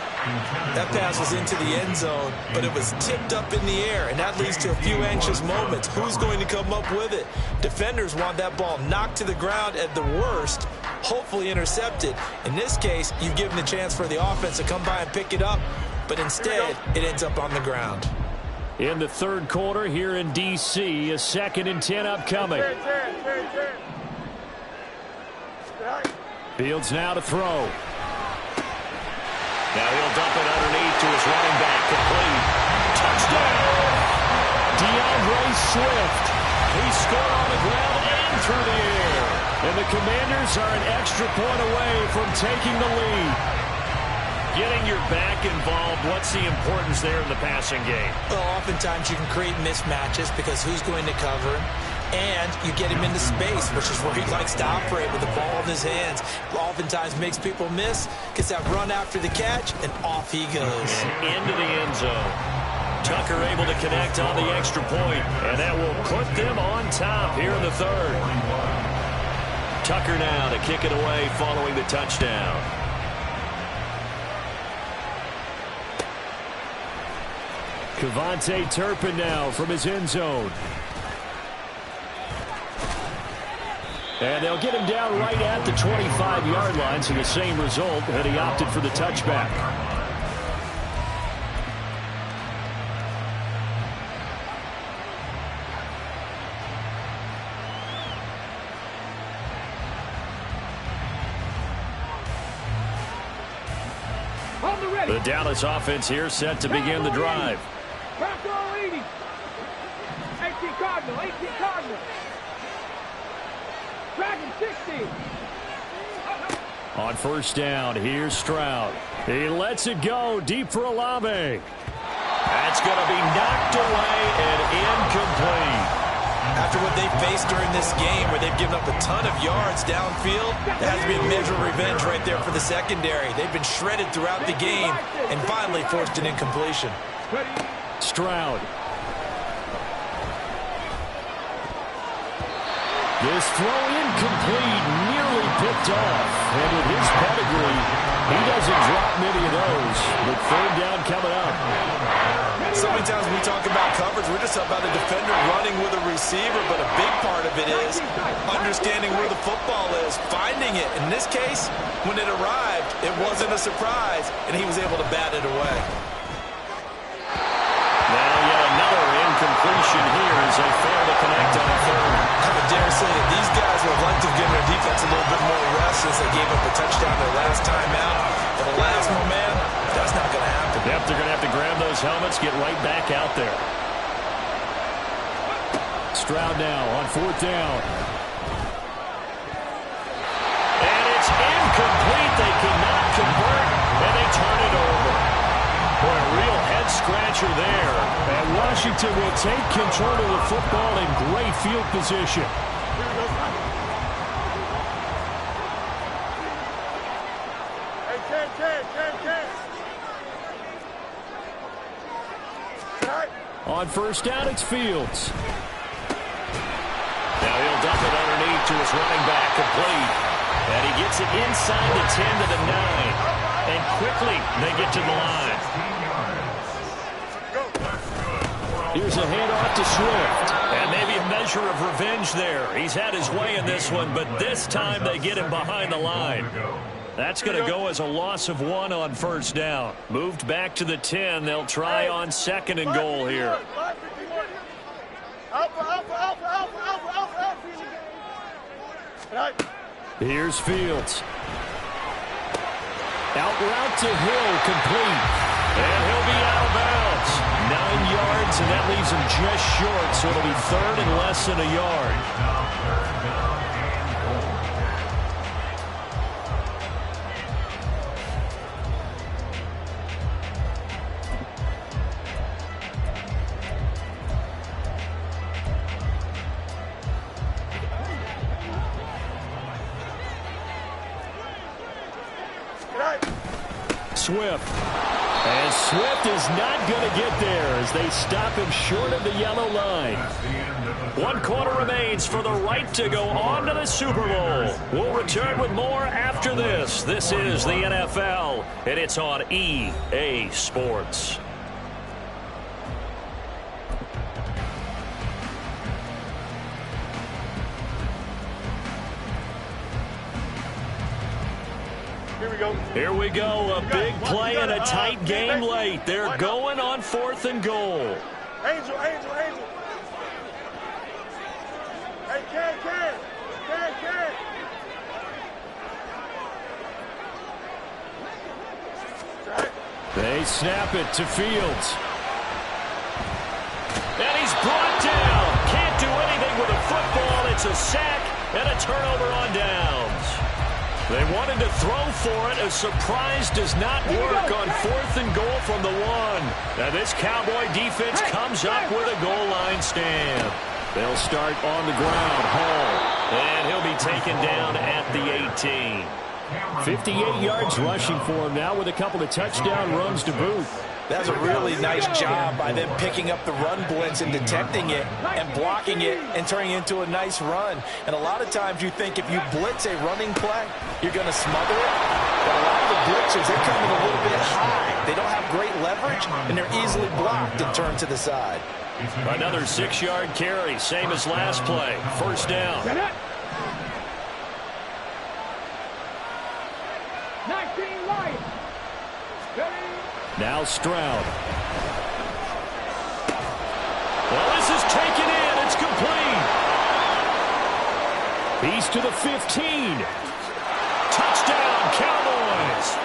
That pass was into the end zone, but it was tipped up in the air, and that leads to a few anxious moments. Who's going to come up with it? Defenders want that ball knocked to the ground at the worst, hopefully intercepted. In this case, you've given the chance for the offense to come by and pick it up, but instead, it ends up on the ground. In the third quarter here in D.C., a 2nd and 10 upcoming. Fields now to throw. Now he'll dump it underneath to his running back. Complete. Touchdown! DeAndre Swift. He scored on the ground and through the air. And the Commanders are an extra point away from taking the lead. Getting your back involved, what's the importance there in the passing game? Well, oftentimes you can create mismatches because who's going to cover him? And you get him into space, which is where he likes to operate with the ball in his hands. Oftentimes makes people miss, gets that run after the catch, and off he goes. Into the end zone. Tucker able to connect on the extra point, and that will put them on top here in the third. Tucker now to kick it away following the touchdown. Kevontae Turpin now from his end zone. And they'll get him down right at the 25-yard line, so the same result, and he opted for the touchback. The Dallas offense here set to begin the drive. Back row 80. 18 Cardinal, 18 Cardinal. Dragon 60. On first down, here's Stroud. He lets it go deep for Olave. That's going to be knocked away and incomplete. After what they faced during this game where they've given up a ton of yards downfield, that has to be a measure of revenge right there for the secondary. They've been shredded throughout the game and finally forced an incompletion. Stroud. This throw incomplete, nearly picked off. And with his pedigree, he doesn't drop many of those. But third down coming up. So many times when we talk about coverage, we're just about a defender running with a receiver, but a big part of it is understanding where the football is, finding it. In this case, when it arrived, it wasn't a surprise, and he was able to bat it away. Now yet another incompletion here as they fail to connect on third. I would dare say that these guys would like to give their defense a little bit more rest since they gave up a touchdown their last time out. But alas, no man, that's not going to happen. Yep, they're going to have to grab those helmets, get right back out there. Stroud now on fourth down. And it's incomplete. They cannot convert, and they turn it over. Boy, a real head-scratcher there. And Washington will take control of the football in great field position. On first down, it's Fields. Now he'll dump it underneath to his running back, complete. And he gets it inside the 10 to the 9. And quickly, they get to the line. Here's a handoff to Swift. And maybe a measure of revenge there. He's had his way in this one, but this time they get him behind the line. That's going to go as a loss of 1 on first down. Moved back to the 10. They'll try on second and goal here. Here's Fields. Out route to Hill, complete. And he'll be out of bounds. 9 yards, and that leaves him just short, so it'll be third and less than a yard. Swift. And Swift is not going to get there as they stop him short of the yellow line. 1 quarter remains for the right to go on to the Super Bowl. We'll return with more after this. This is the NFL, and it's on EA Sports. Here we go, a big play and a tight game late. They're going on 4th and goal. Angel. Hey, Ken. They snap it to Fields. And he's brought down. Can't do anything with a football. It's a sack and a turnover on downs. They wanted to throw for it. A surprise does not work on 4th and goal from the 1. Now this Cowboy defense comes up with a goal line stand. They'll start on the ground. Hall. And he'll be taken down at the 18. 58 yards rushing for him now with a couple of touchdown runs to boot. That's a really nice job by them picking up the run blitz and detecting it and blocking it and turning it into a nice run. And a lot of times you think if you blitz a running play, you're going to smother it. But a lot of the blitzers, they come in a little bit high. They don't have great leverage, and they're easily blocked and turned to the side. Another 6-yard carry, same as last play. First down. 19 Lions. Now Stroud. Well, this is taken in. It's complete. He's to the 15. Touchdown, Cowboys.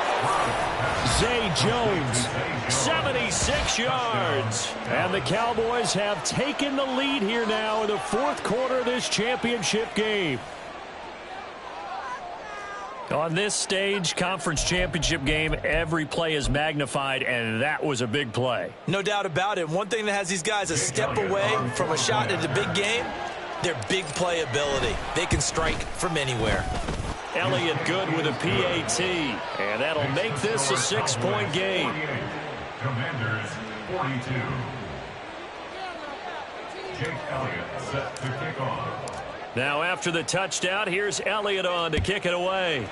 Zay Jones, 76 yards. And the Cowboys have taken the lead here now in the 4th quarter of this championship game. On this stage, conference championship game, every play is magnified, and that was a big play. No doubt about it. One thing that has these guys a step away from a shot at the big game, their big play ability. They can strike from anywhere. Elliott good with a PAT, and that'll make this a 6-point game. Commanders 42. Jake Elliott set to kick off. Now after the touchdown, here's Elliott on to kick it away.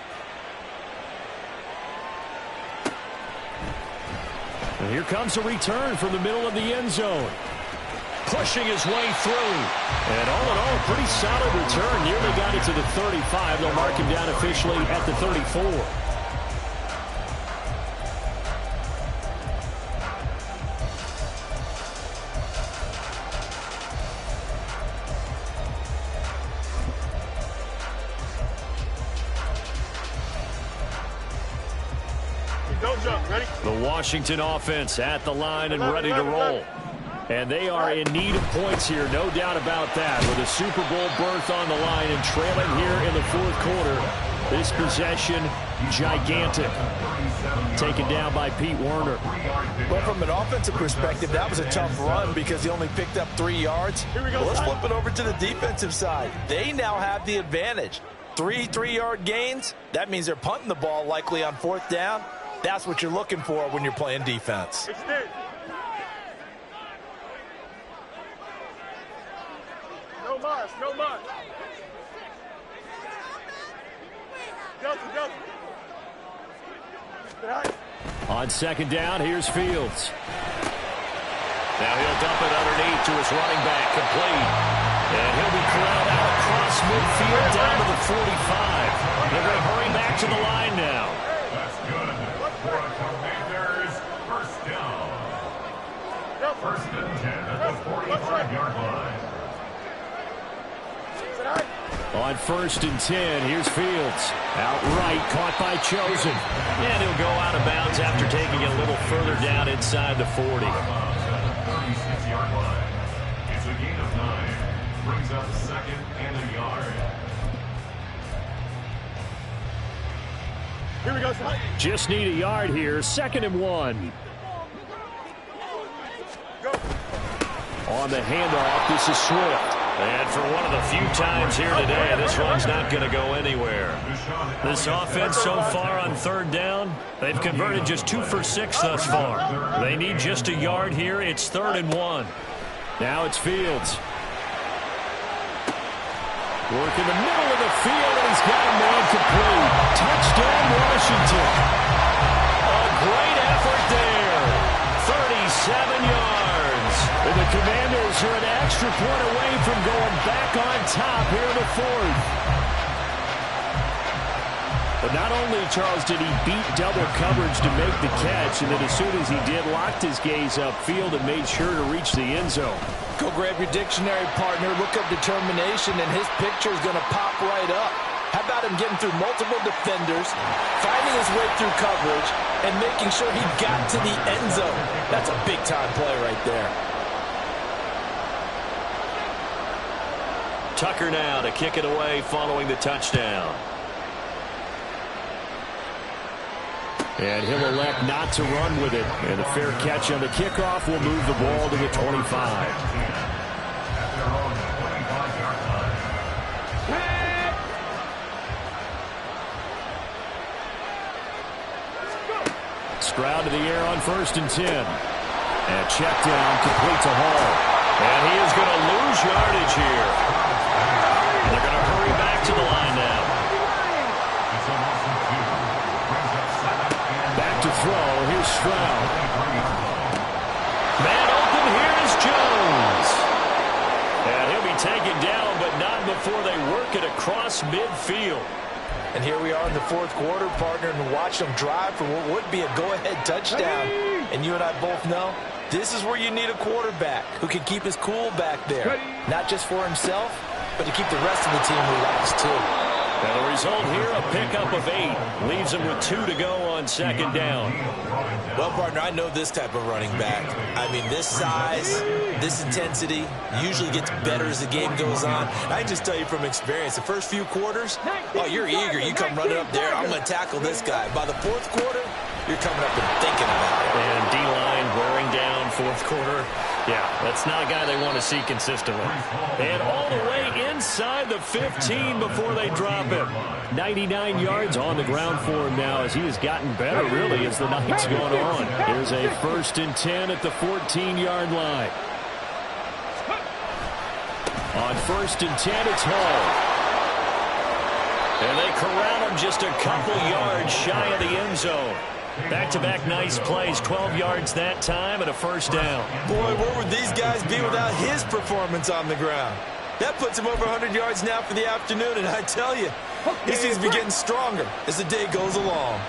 And here comes a return from the middle of the end zone. Pushing his way through. And all in all, a pretty solid return. Nearly got it to the 35. They'll mark him down officially at the 34. The Washington offense at the line and ready to roll. And they are in need of points here, no doubt about that. With a Super Bowl berth on the line and trailing here in the 4th quarter. This possession, gigantic. Taken down by Pete Werner. Well, from an offensive perspective, that was a tough run because he only picked up 3 yards. Well, let's flip it over to the defensive side. They now have the advantage. 3 3-yard gains. That means they're punting the ball likely on 4th down. That's what you're looking for when you're playing defense. Extend. No march, no march. Delta. On second down, here's Fields. Now he'll dump it underneath to his running back, complete. And he'll be corralled out across midfield down to the 45. They're going to hurry back to the line now. That's good for a Commanders first down. First and 10 at the 45-yard line. On first and 10, here's Fields. Outright, caught by Chosen. And he'll go out of bounds after taking it a little further down inside the 40. 36-yard line. It's a gain of 9. Brings up second and a yard. Here we go, son. Just need a yard here. Second and 1. Go. On the handoff, this is Swift. And for one of the few times here today, this run's not going to go anywhere. This offense so far on third down, they've converted just 2 for 6 thus far. They need just a yard here. It's 3rd and 1. Now it's Fields. Work in the middle of the field, and he's got a man complete. Touchdown, Washington. A great effort there. 37 yards. And the Commanders are an extra point away from going back on top here in the 4th. But not only, Charles, did he beat double coverage to make the catch, and then as soon as he did, locked his gaze upfield and made sure to reach the end zone. Go grab your dictionary, partner. Look up determination, and his picture is going to pop right up. How about him getting through multiple defenders, finding his way through coverage, and making sure he got to the end zone? That's a big-time play right there. Tucker now to kick it away following the touchdown. And he'll elect not to run with it. And the fair catch on the kickoff will move the ball to the 25. Stroud to the air on first and 10. And check down, complete to Hall. And he is going to lose yardage here. And they're going to hurry back to the line now. Back to throw. Here's Stroud. Man open. Here's Jones. And he'll be taken down, but not before they work it across midfield. And here we are in the 4th quarter, partner, and watch them drive for what would be a go-ahead touchdown. And you and I both know this is where you need a quarterback who can keep his cool back there. Not just for himself, but to keep the rest of the team relaxed, too. And the result here, a pickup of 8. Leaves him with 2 to go on second down. Well, partner, I know this type of running back. I mean, this size, this intensity usually gets better as the game goes on. I can just tell you from experience, the first few quarters, oh, you're eager. You come running up there, I'm going to tackle this guy. By the 4th quarter, you're coming up and thinking about it. And D-line wearing down 4th quarter. Yeah, that's not a guy they want to see consistently. And all the way inside the 15 before they drop him. 99 yards on the ground for him now as he has gotten better, really, as the night's gone on. Here's a first and 10 at the 14-yard line. On first and 10, it's Hall. And they corral him just a couple yards shy of the end zone. Back-to-back nice plays, 12 yards that time and a first down. Boy, where would these guys be without his performance on the ground? That puts him over 100 yards now for the afternoon, and I tell you, he seems to be getting stronger as the day goes along.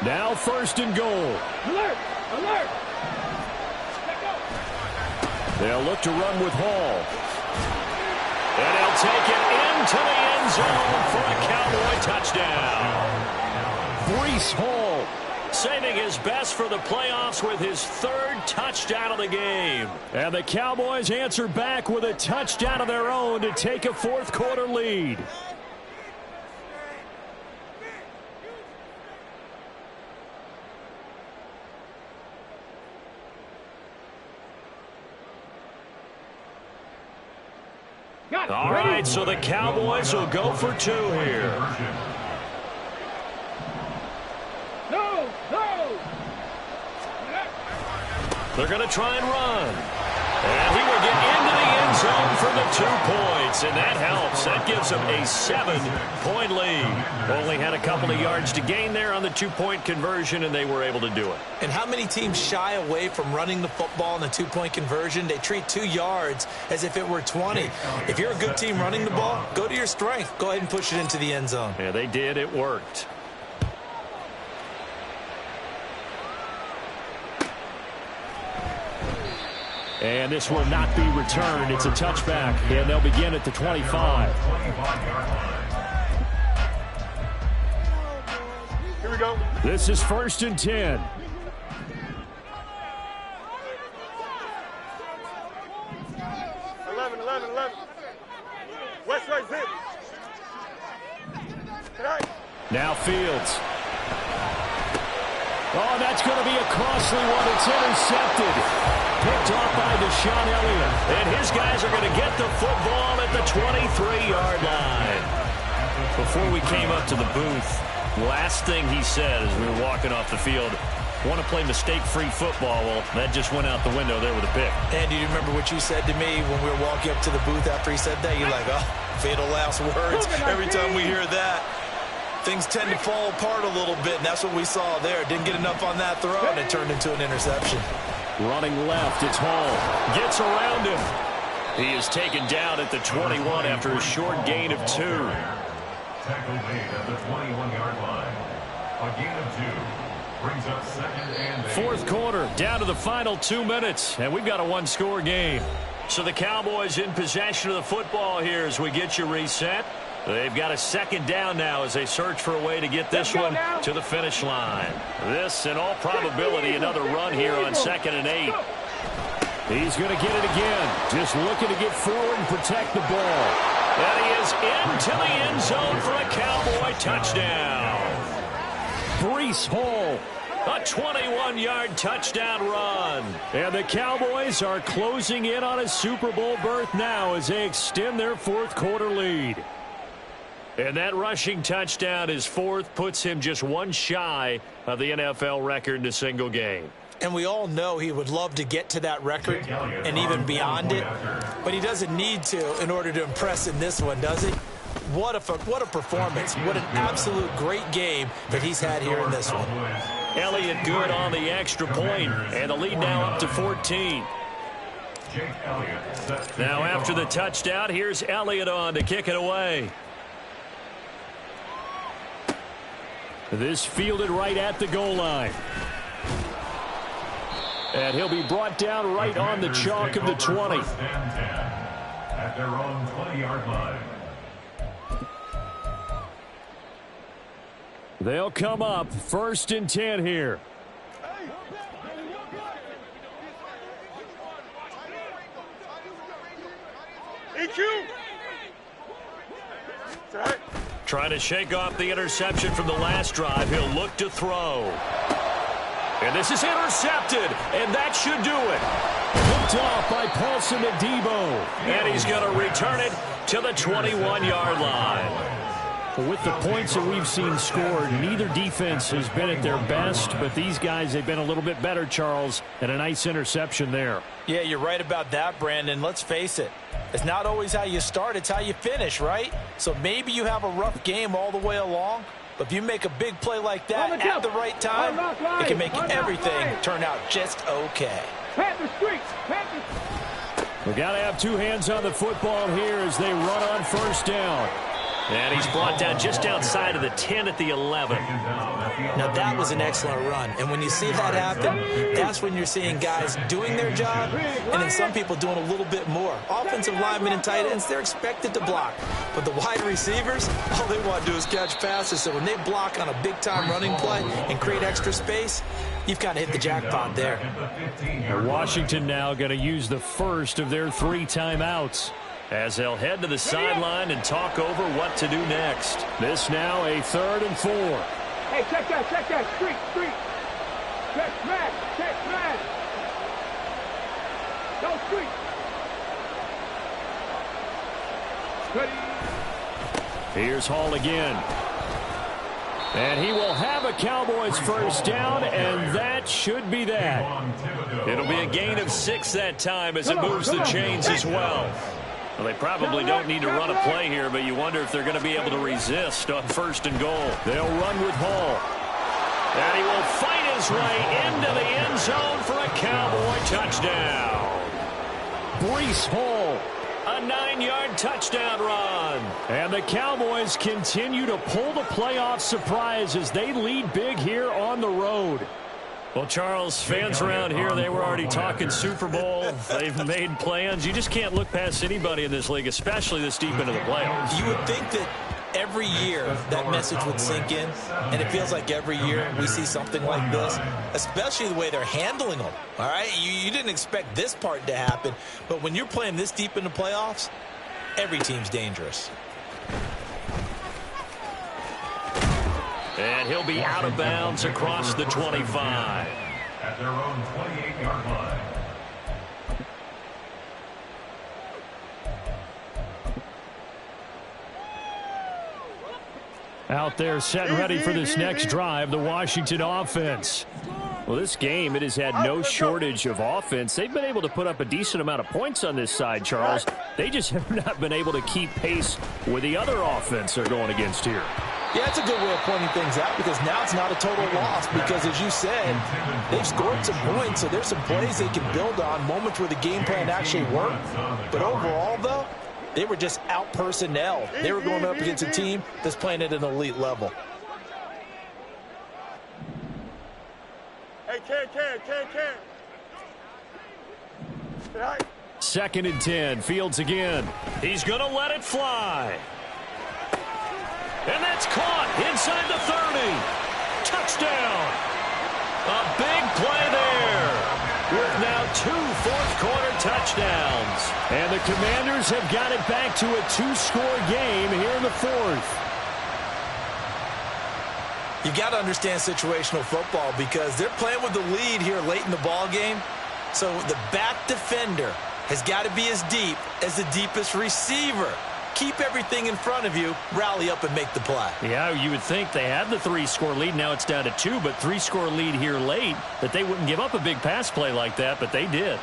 Now first and goal. Alert! Alert! They'll look to run with Hall. And they'll take it into the end zone for a Cowboy touchdown. Breece Hall saving his best for the playoffs with his 3rd touchdown of the game. And the Cowboys answer back with a touchdown of their own to take a 4th quarter lead. All right, so the Cowboys will go for 2 here. No! No! They're going to try and run. And he will get into the end zone for the 2 points, and that helps. That gives them a 7-point lead. Only had a couple of yards to gain there on the 2-point conversion, and they were able to do it. And how many teams shy away from running the football in the 2-point conversion? They treat 2 yards as if it were 20. If you're a good team running the ball, go to your strength. Go ahead and push it into the end zone. Yeah, they did. It worked. And this will not be returned. It's a touchback, and they'll begin at the 25. Here we go. This is 1st and 10. West right zip. Now Fields. Oh, that's going to be a costly one. It's intercepted. Picked off by Deshaun Elliott. And his guys are going to get the football at the 23-yard line. Before we came up to the booth, last thing he said as we were walking off the field, want to play mistake-free football. Well, that just went out the window there with a pick. And do you remember what you said to me when we were walking up to the booth after he said that? You're like, oh, fatal last words. Every time we hear that, things tend to fall apart a little bit, and that's what we saw there. Didn't get enough on that throw, and it turned into an interception. Running left, it's Hall. Gets around him. He is taken down at the 21 after a short gain of 2. Tackle made at the 21-yard line. A gain of 2 brings up 2nd and 8. Fourth quarter, down to the final 2 minutes, and we've got a one-score game. So the Cowboys in possession of the football here as we get you reset. They've got a 2nd down now as they search for a way to get this one to the finish line. This, in all probability, another run here on 2nd and 8. He's going to get it again. Just looking to get forward and protect the ball. And he is into the end zone for a Cowboy touchdown. Breece Hall, a 21-yard touchdown run. And the Cowboys are closing in on a Super Bowl berth now as they extend their 4th quarter lead. And that rushing touchdown, his 4th, puts him just one shy of the NFL record in a single game. And we all know he would love to get to that record and even beyond it, but he doesn't need to in order to impress in this one, does he? What a performance. What an absolute great game that he's had here in this one. Elliott good on the extra point, and the lead now up to 14. Now after the touchdown, here's Elliott on to kick it away. This fielded right at the goal line. And he'll be brought down right on the chalk of the 20. At their own 20-yard line. They'll come up 1st and 10 here. EQ. Trying to shake off the interception from the last drive. He'll look to throw. And this is intercepted, and that should do it. Picked off by Paulson Adebo. And he's going to return it to the 21-yard line. With the points that we've seen scored, neither defense has been at their best, but these guys have been a little bit better, Charles, and a nice interception there. Yeah, you're right about that, Brandon. Let's face it. It's not always how you start, it's how you finish, right? So maybe you have a rough game all the way along, but if you make a big play like that at the right time, it can make everything turn out just okay. We got to have 2 hands on the football here as they run on 1st down. And he's brought down just outside of the 10 at the 11. Now, that was an excellent run. And when you see that happen, that's when you're seeing guys doing their job and then some people doing a little bit more. Offensive linemen and tight ends, they're expected to block. But the wide receivers, all they want to do is catch passes. So when they block on a big-time running play and create extra space, you've kind of hit the jackpot there. And Washington now going to use the first of their 3 timeouts, as they'll head to the sideline and talk over what to do next. This now a 3rd and 4. Hey, check that. Street. Check smash. Go street. Steady. Here's Hall again. And he will have a Cowboys first down, and that should be that. It'll be a gain of 6 that time as it moves the chains as well. Well, they probably don't need to run a play here, but you wonder if they're going to be able to resist on 1st and goal. They'll run with Hall. And he will fight his way into the end zone for a Cowboy touchdown. Breece Hall, a 9-yard touchdown run. And the Cowboys continue to pull the playoff surprise as they lead big here on the road. Well, Charles, fans around here, they were already talking Super Bowl. They've made plans. You just can't look past anybody in this league, especially this deep into the playoffs. You would think that every year that message would sink in, and it feels like every year we see something like this, especially the way they're handling them. All right, you didn't expect this part to happen, but when you're playing this deep in the playoffs, every team's dangerous. And he'll be out of bounds across the 25. At their own 28-yard line. Out there set and ready for this next drive, the Washington offense. Well, this game, it has had no shortage of offense. They've been able to put up a decent amount of points on this side, Charles. They just have not been able to keep pace with the other offense they're going against here. Yeah, that's a good way of pointing things out because now it's not a total loss because, as you said, they've scored some points, so there's some plays they can build on, moments where the game plan actually worked. But overall, though, they were just out-personnel. They were going up against a team that's playing at an elite level. Hey, Ken. 2nd and 10, Fields again. He's going to let it fly. And that's caught inside the 30. Touchdown. A big play there. With now 2 fourth-quarter touchdowns. And the Commanders have got it back to a 2-score game here in the 4th. You got to understand situational football because they're playing with the lead here late in the ball game. So the back defender has got to be as deep as the deepest receiver. Keep everything in front of you, rally up and make the play. Yeah, you would think they had the 3-score lead. Now it's down to 2, but 3-score lead here late, that they wouldn't give up a big pass play like that, but they did.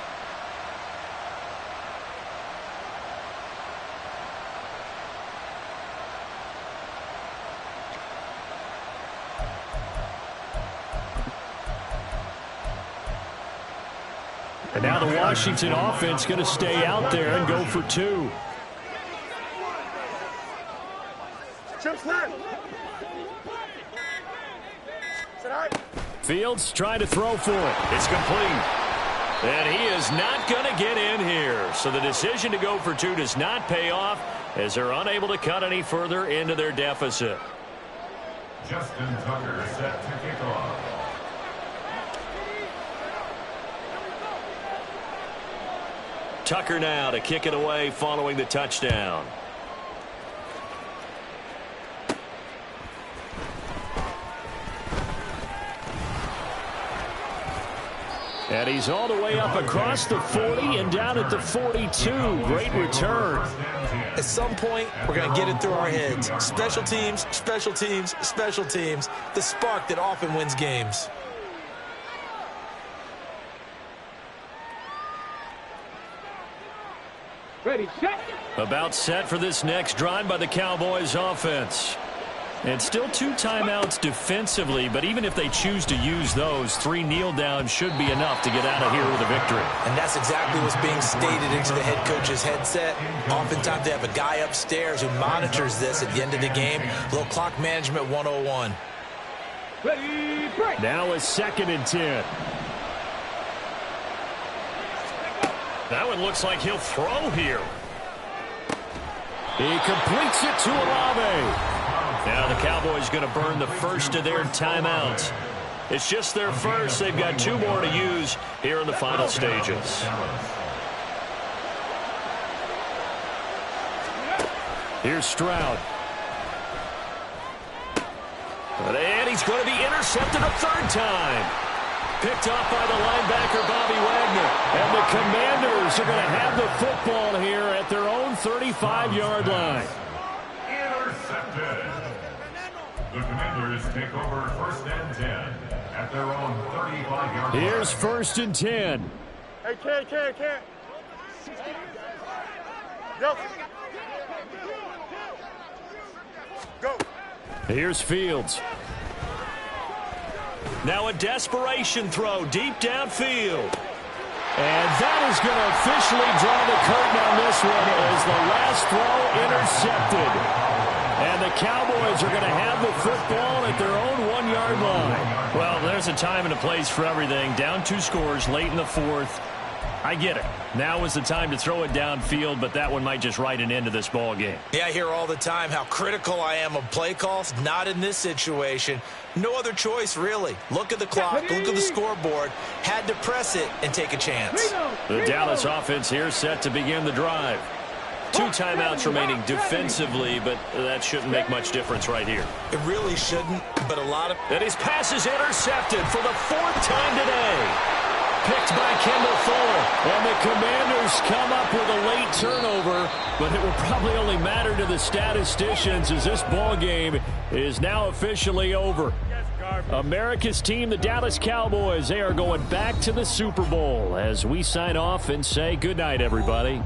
And now the Washington offense going to stay out there and go for 2. Fields trying to throw for it. It's complete. And he is not going to get in here. So the decision to go for 2 does not pay off as they're unable to cut any further into their deficit. Justin Tucker set to kick off. Tucker now to kick it away following the touchdown. And he's all the way up across the 40 and down at the 42. Great return. At some point, we're going to get it through our heads. Special teams, special teams, special teams. The spark that often wins games. Ready, set. About set for this next drive by the Cowboys offense. And still 2 timeouts defensively, but even if they choose to use those, 3 kneel downs should be enough to get out of here with a victory. And that's exactly what's being stated into the head coach's headset. Oftentimes they have a guy upstairs who monitors this at the end of the game. A little clock management 101. Ready, break. Now a 2nd and 10. That one looks like he'll throw here. He completes it to Olave. Now the Cowboys going to burn the first of their timeouts. It's just their first. They've got 2 more to use here in the final stages. Here's Stroud. And he's going to be intercepted a 3rd time. Picked off by the linebacker, Bobby Wagner. And the Commanders are going to have the football here at their own 35-yard line. Intercepted. The Commanders take over 1st and 10 at their own 35-yard line. Here's 1st and 10. Hey, can't. Go. Go. Here's Fields. Now a desperation throw deep downfield. And that is going to officially draw the curtain on this one as the last throw intercepted. And the Cowboys are going to have the football at their own 1-yard line. Well, there's a time and a place for everything. Down 2 scores late in the 4th. I get it. Now is the time to throw it downfield, but that one might just write an end to this ball game. Yeah, I hear all the time how critical I am of play calls. Not in this situation. No other choice, really. Look at the clock. Look at the scoreboard. Had to press it and take a chance. The Dallas offense here set to begin the drive. 2 timeouts remaining defensively, but that shouldn't make much difference right here. It really shouldn't, but a lot of... And his pass is intercepted for the 4th time today. Picked by Kendall Fuller. And the Commanders come up with a late turnover, but it will probably only matter to the statisticians as this ball game is now officially over. America's team, the Dallas Cowboys, they are going back to the Super Bowl as we sign off and say goodnight, everybody.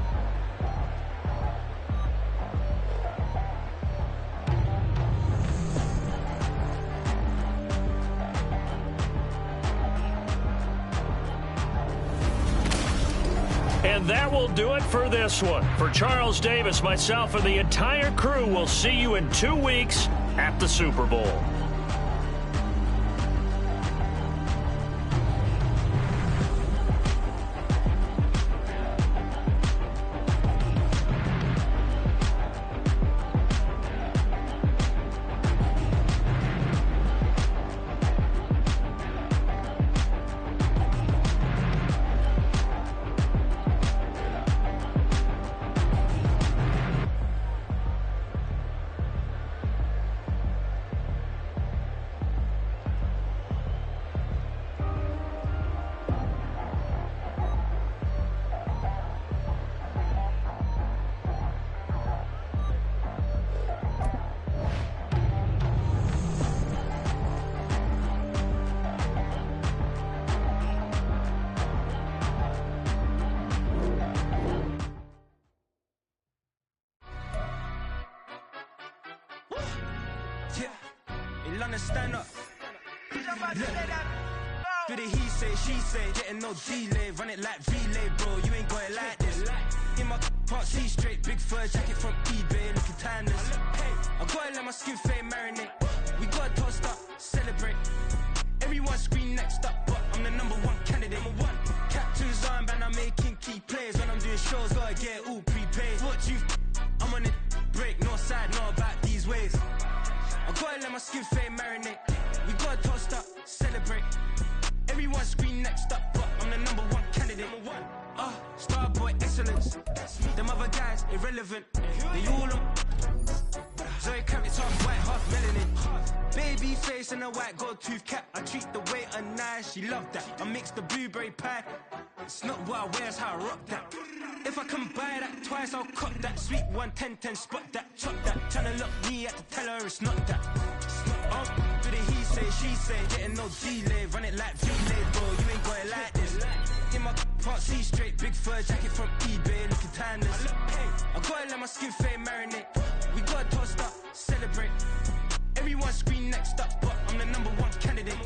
And that will do it for this one. For Charles Davis, myself, and the entire crew, we'll see you in 2 weeks at the Super Bowl. Stand up. Do the he say, she say, getting no delay, run it like relay, bro. You ain't got it like this. In my can't see straight, big fur jacket from eBay, looking timeless. I gotta let my skin fade marinate. We gotta toast up, celebrate. Everyone scream next up, but I'm the #1 candidate. Captain's armband, I'm making key plays. When I'm doing shows, gotta get all prepaid. What you? I'm on it, break, no side, no about these ways. I gotta let my skin fade marinate. We gotta toast up, celebrate. Everyone scream next up, but I'm the #1 candidate. Starboy excellence. Them other guys irrelevant. They all on. Zoe Kravitz off white, half melanin. Baby face and a white gold tooth cap. I treat the waiter nice, she love that. I mix the blueberry pie. It's not what I wear, it's how I rock that. If I can buy that twice, I'll cut that. Sweet 110, spot that, chop that. Tryna look me at the teller, it's not that. Do the he say, she say, getting no delay, run it like relay, bro. You ain't got it like this. In my can't see straight, big fur jacket from eBay, looking timeless. I gotta let my skin fade marinate. We gotta toast up, celebrate. Everyone scream next up, but I'm the #1 candidate.